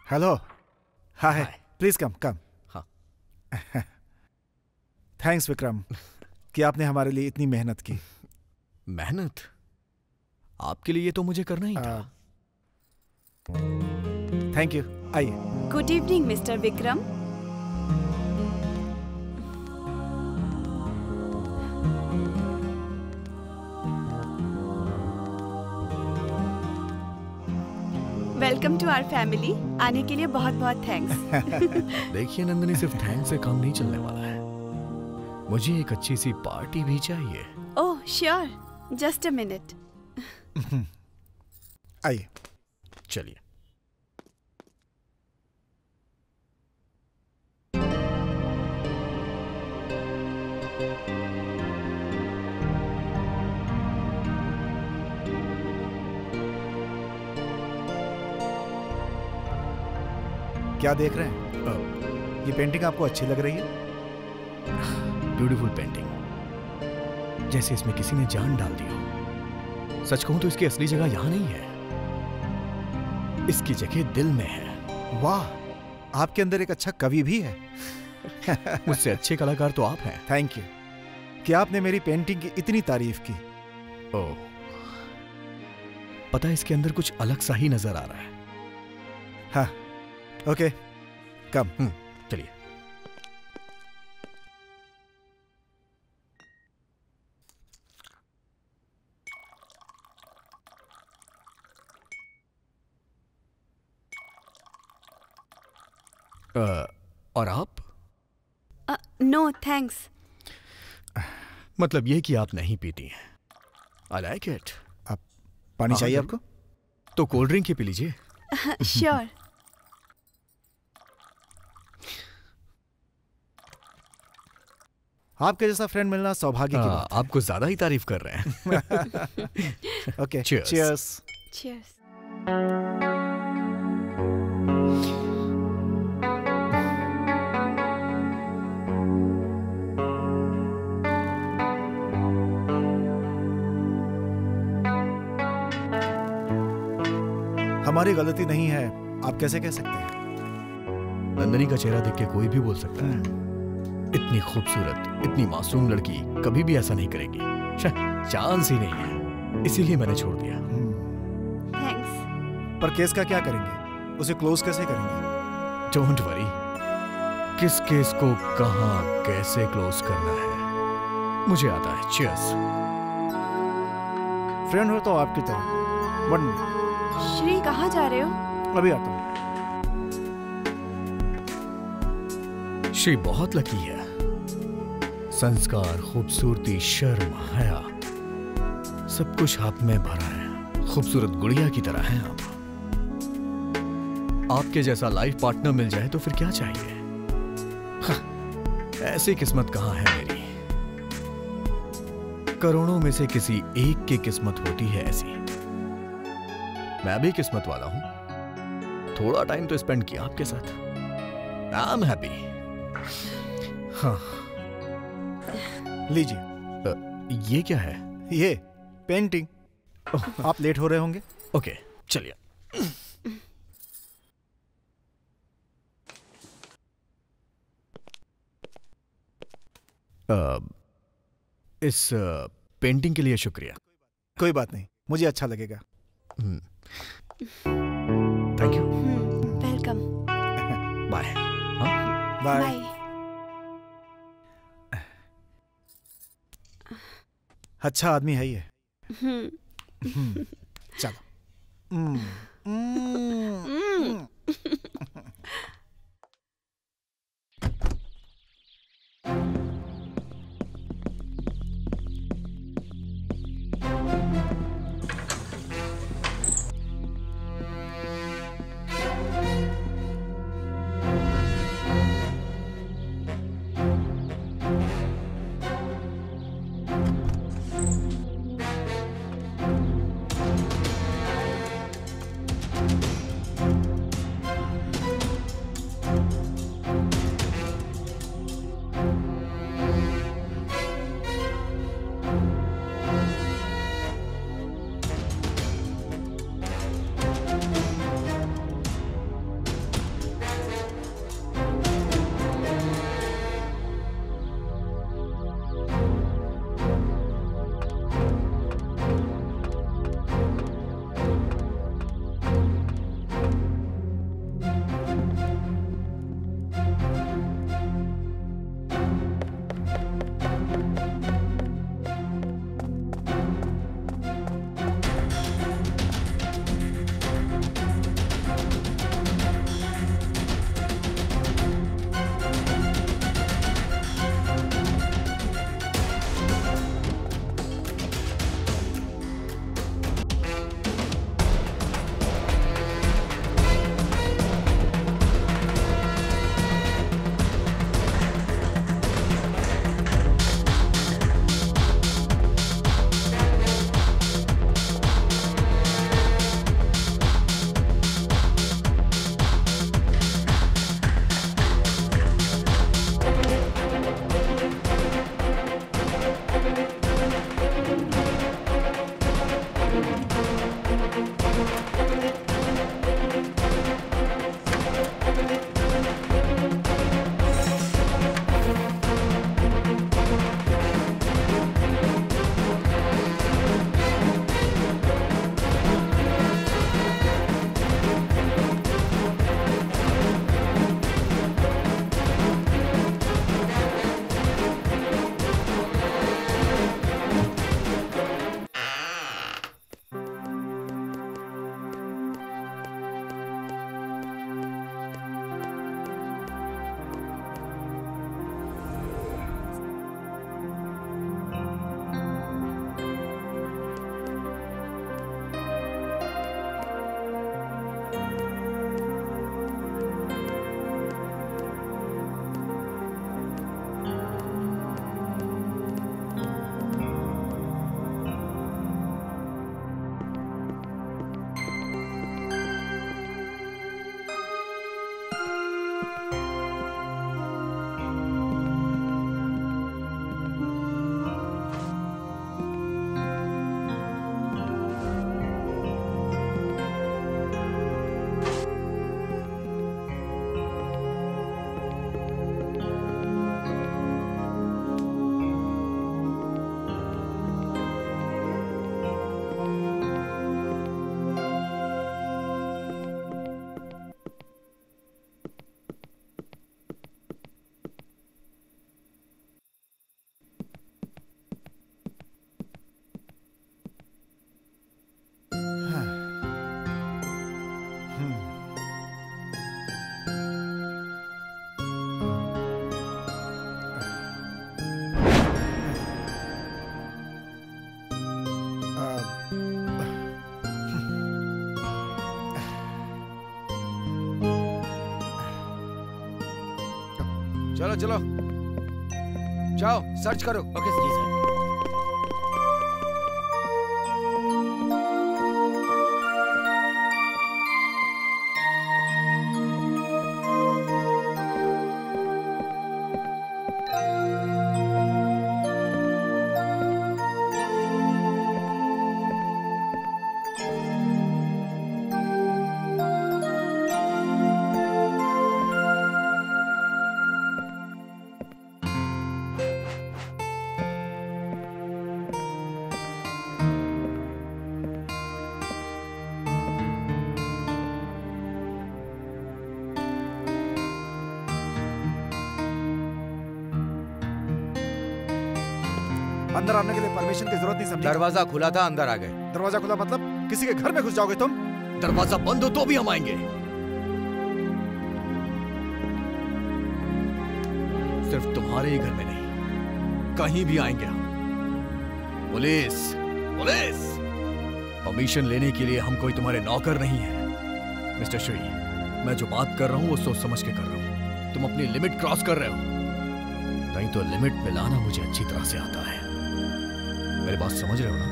हेलो। हाय। प्लीज कम कम। हाँ। थैंक्स विक्रम कि आपने हमारे लिए इतनी मेहनत की। मेहनत? आपके लिए तो मुझे करना ही था। Thank you. आइए। Good evening mister Vikram. Welcome to our family. आने के लिए बहुत बहुत थैंक्स। देखिए नंदिनी, सिर्फ थैंक्स से काम नहीं चलने वाला है, मुझे एक अच्छी सी पार्टी भी चाहिए। Oh sure, just a minute. आइए। चलिए। क्या देख रहे हैं? ये पेंटिंग आपको अच्छी लग रही है? ब्यूटीफुल पेंटिंग, जैसे इसमें किसी ने जान डाल दी हो। सच कहूं तो इसकी असली जगह यहां नहीं है, इसकी जगह दिल में है। वाह, आपके अंदर एक अच्छा कवि भी है। मुझसे अच्छे कलाकार तो आप हैं। थैंक यू कि आपने मेरी पेंटिंग की इतनी तारीफ की। ओह, पता है इसके अंदर कुछ अलग सा ही नजर आ रहा है। हाँ, ओके, कम। चलिए। और आप? No thanks. मतलब ये कि आप नहीं पीती हैं। I like it। आप पानी चाहिए आपको? तो कोल्ड ड्रिंक ही पी लीजिए। श्योर। आपके जैसा फ्रेंड मिलना सौभाग्य की बात है। आपको ज्यादा ही तारीफ कर रहे हैं। Okay, Cheers। चीयर्स। चीयर्स। हमारी गलती नहीं है, आप कैसे कह सकते हैं? नंदनी का चेहरा देख के कोई भी बोल सकता है। इतनी खूबसूरत, इतनी मासूम लड़की कभी भी ऐसा नहीं करेगी। चांस ही नहीं है, इसीलिए मैंने छोड़ दिया। थैंक्स। पर केस का क्या करेंगे? उसे क्लोज कैसे करेंगे? डोंट वरी, किस केस को कहां कैसे क्लोज करना है मुझे आता है। चीयर्स। फ्रेंड हो तो आपकी तरह। 1 मिनट। श्री, कहाँ जा रहे हो? अभी आता हूँ। श्री बहुत लकी है। संस्कार, खूबसूरती, शर्म, हया, सब कुछ आप में भरा है। खूबसूरत गुड़िया की तरह हैं आप। आपके जैसा लाइफ पार्टनर मिल जाए तो फिर क्या चाहिए? ऐसी किस्मत कहां है मेरी। करोड़ों में से किसी एक की किस्मत होती है ऐसी। मैं भी किस्मत वाला हूं। थोड़ा टाइम तो स्पेंड किया आपके साथ। I am happy. हाँ, लीजिए। ये क्या है? ये पेंटिंग। आप लेट हो रहे होंगे। ओके, चलिए। इस पेंटिंग के लिए शुक्रिया। कोई बात नहीं, मुझे अच्छा लगेगा। Thank you. Welcome. Bye. Bye. अच्छा आदमी है ये। चलो। चलो चलो जाओ सर्च करो। ओके जी सर। अंदर आने के लिए परमिशन की जरूरत नहीं समझी। दरवाजा खुला था, अंदर आ गए। दरवाजा खुला मतलब किसी के घर में घुस जाओगे तुम? दरवाजा बंद हो तो भी हम आएंगे। सिर्फ तुम्हारे ही घर में नहीं, कहीं भी आएंगे हम। Police, police! परमिशन लेने के लिए हम कोई तुम्हारे नौकर नहीं है। मिस्टर श्री, मैं जो बात कर रहा हूं वो सोच समझ के कर रहा हूं। तुम अपनी लिमिट क्रॉस कर रहे हो। नहीं तो लिमिट में लाना मुझे अच्छी तरह से आता है। मेरी बात समझ रहे हो ना?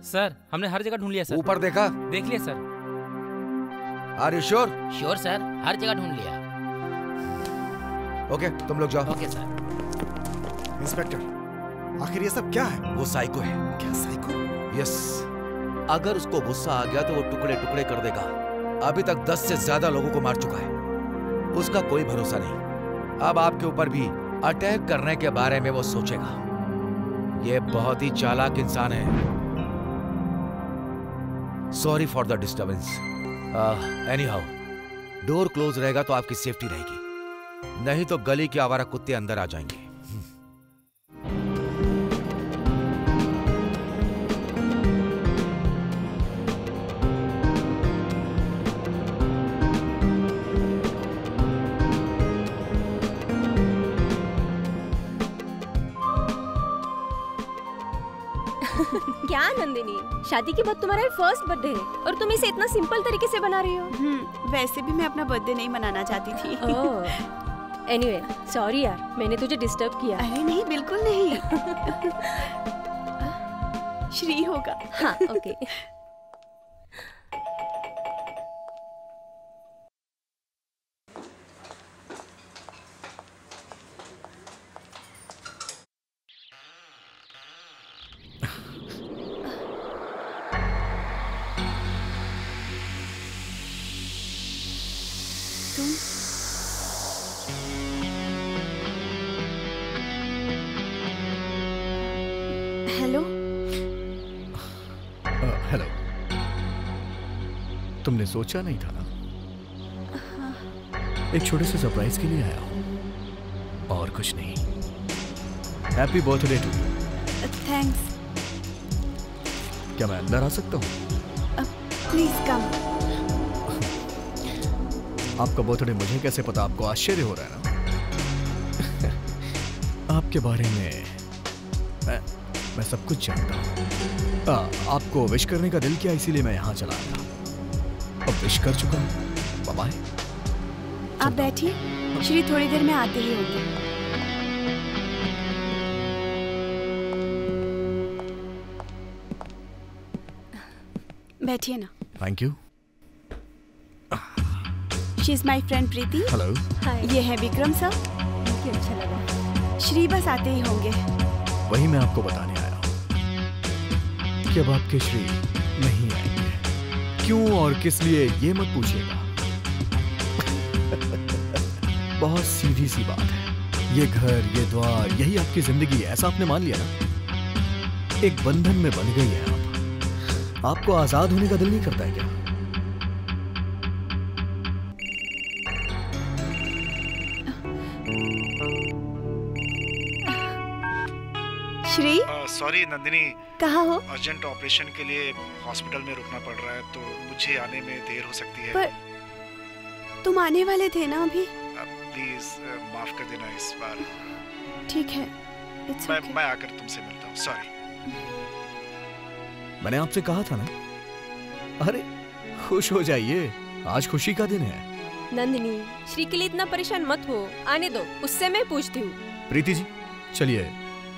सर, हमने हर जगह ढूंढ लिया सर। ऊपर देखा? देख लिया sir. Are you sure? Sure sir, हर जगह ढूंढ लिया। ओके, तुम लोग जाओ। Okay sir. इंस्पेक्टर, आखिर ये सब क्या है? वो साइको है। क्या साइको? यस, अगर उसको गुस्सा आ गया तो वो टुकड़े टुकड़े कर देगा। अभी तक 10 से ज्यादा लोगों को मार चुका है। उसका कोई भरोसा नहीं। अब आपके ऊपर भी अटैक करने के बारे में वो सोचेगा। ये बहुत ही चालाक इंसान है। Sorry for the disturbance. Any how, door close रहेगा तो आपकी सेफ्टी रहेगी, नहीं तो गली के आवारा कुत्ते अंदर आ जाएंगे। क्या नंदिनी, शादी के बाद तुम्हारा फर्स्ट बर्थडे है और तुम इसे इतना सिंपल तरीके से बना रही हो। वैसे भी मैं अपना बर्थडे नहीं मनाना चाहती थी। एनीवे, सॉरी यार, मैंने तुझे डिस्टर्ब किया। अरे नहीं, बिल्कुल नहीं। श्री होगा। हाँ, ओके। हेलो। हेलो। तुमने सोचा नहीं था ना? एक छोटे से सरप्राइज के लिए आया हूं और कुछ नहीं। Happy birthday to you. Thanks. क्या मैं अंदर आ सकता हूँ? Please come. आपका बर्थडे मुझे कैसे पता? आपको आश्चर्य हो रहा है ना? आपके बारे में मैं सब कुछ जानता हूँ। आपको विश करने का दिल किया, इसीलिए मैं यहाँ चला आया। अब विश कर चुका हूँ। Bye bye. आप बैठिए, श्री थोड़ी देर में आते ही होंगे। बैठिए ना। Thank you. She is my friend Preeti. Hello. ये है विक्रम सर। अच्छा लगा। श्री बस आते ही होंगे। वही मैं आपको बताने आया हूँ कि अब आपके श्री नहीं आएंगे। क्यों और किस लिए ये मत पूछिएगा। बहुत सीधी सी बात है। ये घर, ये द्वार, यही आपकी जिंदगी है, ऐसा आपने मान लिया ना? एक बंधन में बंध गई है आप। आपको आजाद होने का दिल नहीं करता है क्या? श्री। सॉरी नंदिनी, कहाँ हो? अर्जेंट ऑपरेशन के लिए हॉस्पिटल में रुकना पड़ रहा है, तो मुझे आने में देर हो सकती है। पर तुम आने वाले थे ना अभी? प्लीज माफ कर देना इस बार। ठीक है, It's okay. मैं आकर तुमसे मिलता हूँ। सॉरी। मैंने आपसे कहा था ना। अरे खुश हो जाइए, आज खुशी का दिन है। नंदिनी, श्री के लिए इतना परेशान मत हो, आने दो, उससे मैं पूछती हूँ। प्रीति जी चलिए,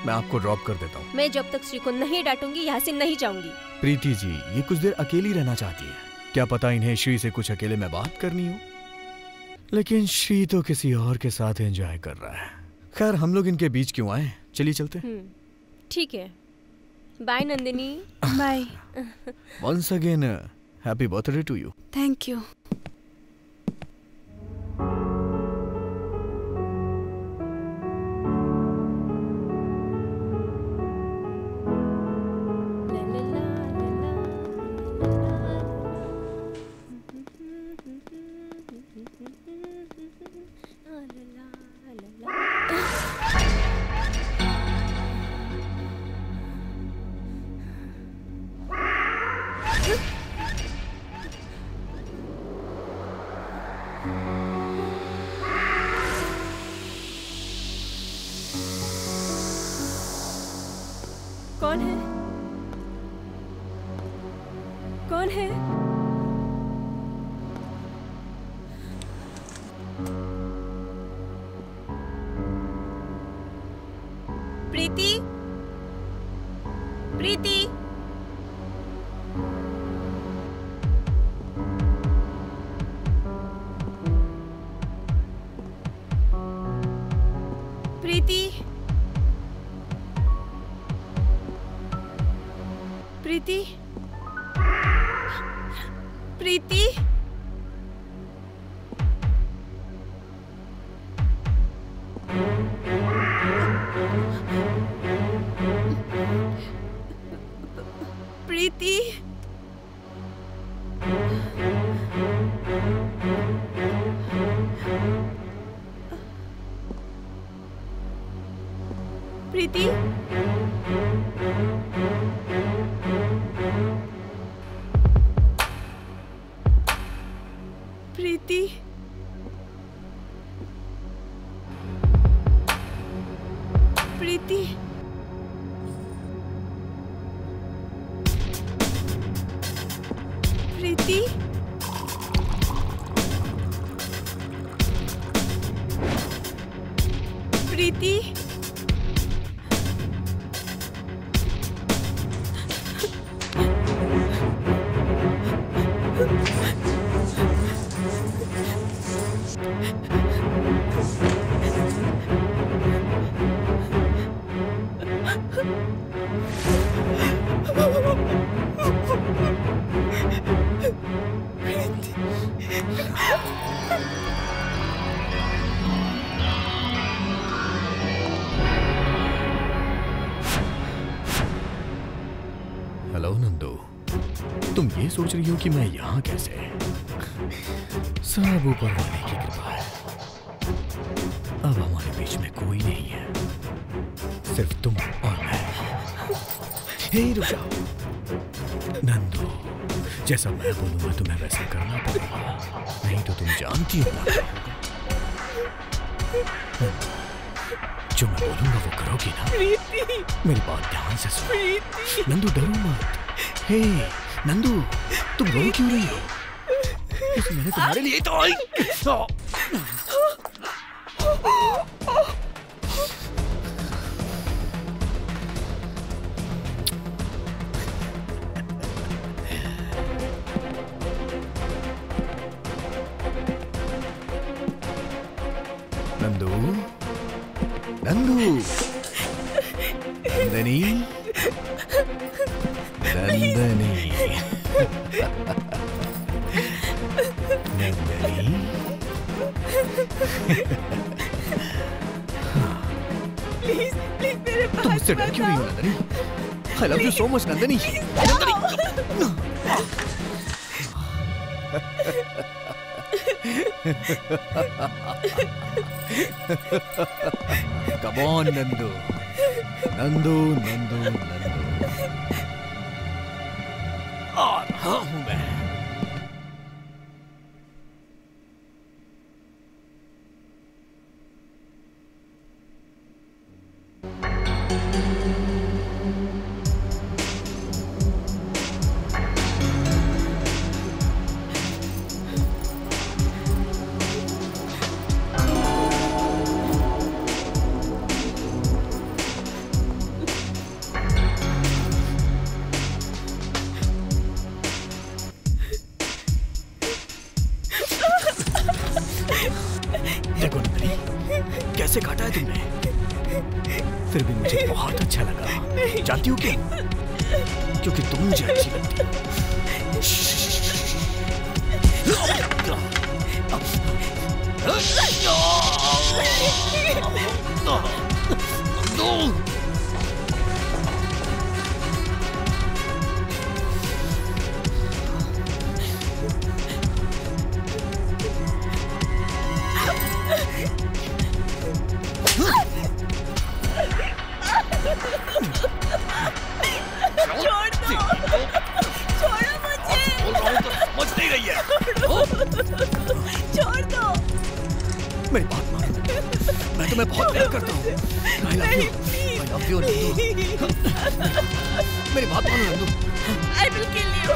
मैं आपको ड्रॉप कर देता हूँ। मैं जब तक श्री को नहीं डांटूंगी यहाँ से नहीं जाऊंगी। प्रीति जी ये कुछ देर अकेली रहना चाहती है, क्या पता इन्हें श्री से कुछ अकेले में बात करनी हो। लेकिन श्री तो किसी और के साथ एंजॉय कर रहा है। खैर हम लोग इनके बीच क्यों आए, चलिए चलते हैं। ठीक है, bye Nandini. Bye. Once again happy birthday to you. Thank you. कौन है? कौन है? प्रीति, प्रीति, प्रीति, प्रीति, प्रीति, प्रीति, प्रीति, प्रीति, प्रीति, प्रीति, प्रीति, हेलो नंदू, तुम ये सोच रही हो कि मैं यहाँ कैसे? सब ऊपर वाले की कृपा है। अब हमारे बीच में कोई नहीं है, सिर्फ तुम और मैं। हे रुक जाओ नंदू, जैसा मैं बोलूंगा तुम्हें वैसा करना पड़ेगा, नहीं तो तुम जानती हो ना। जो मैं बोलूंगा वो करोगी ना? मेरी बात ध्यान से सुनो। नंदू डरो मत। हे नंदू, तुम रो क्यों रही हो? मैंने तुम्हारे लिए तो नंदू, नंदू, नंदनी, नंदनी, नंदनी, प्लीज प्लीज मेरे पास तुम मुझसे डर क्यों रही हो Nandini? I love you so much Nandini. Come on Nandu, Nandu, Nandu, Nandu. आ रहा हूं मैं। तुम्हें, फिर भी मुझे बहुत अच्छा लगा। जानती हो क्यों? क्योंकि तुम मुझे अच्छी लगती हो। छोड़ दो। मेरी बात मानो, मैं तुम्हें बहुत प्यार करता हूँ। I love you, Nandu. मेरी बात मानो Nandu. I will kill you.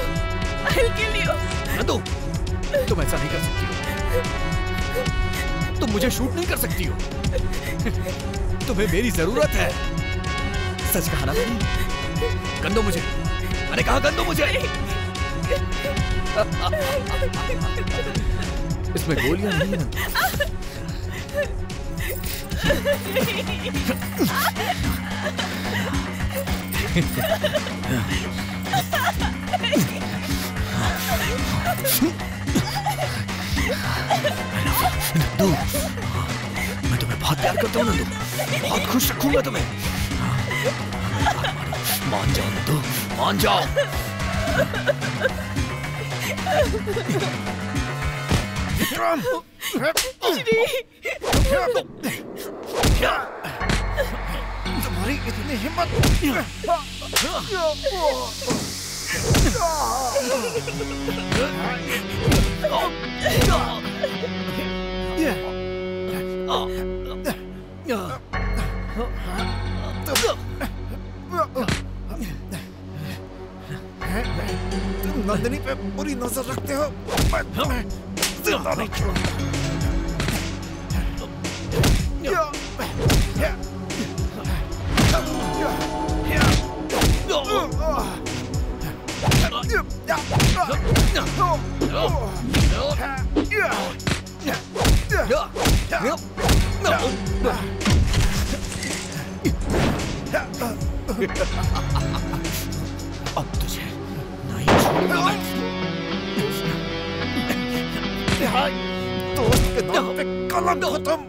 I will kill you. Nandu, तुम ऐसा नहीं कर सकती हो। तुम मुझे शूट नहीं कर सकती हो। तुम्हें मेरी जरूरत है। सच कहा ना मैंने? गन दो मुझे। मैंने कहा गन दो मुझे। इसमें गोलियां नहीं है। नंदू, मैं तुम्हें बहुत प्यार करता हूँ नंदू। बहुत खुश रखूंगा तुम्हें। मान जाओ नंदू, मान जाओ। विक्रम! तुम्हारी इतनी हिम्मत! तुम नंदिनी पे बुरी नजर रखते हो। मैं तुम्हें जिंदा नहीं छोड़ूंगा। अब तुझे नहीं छोड़ूंगा मैं। दोस्त के नाम पे कलंक हो तुम।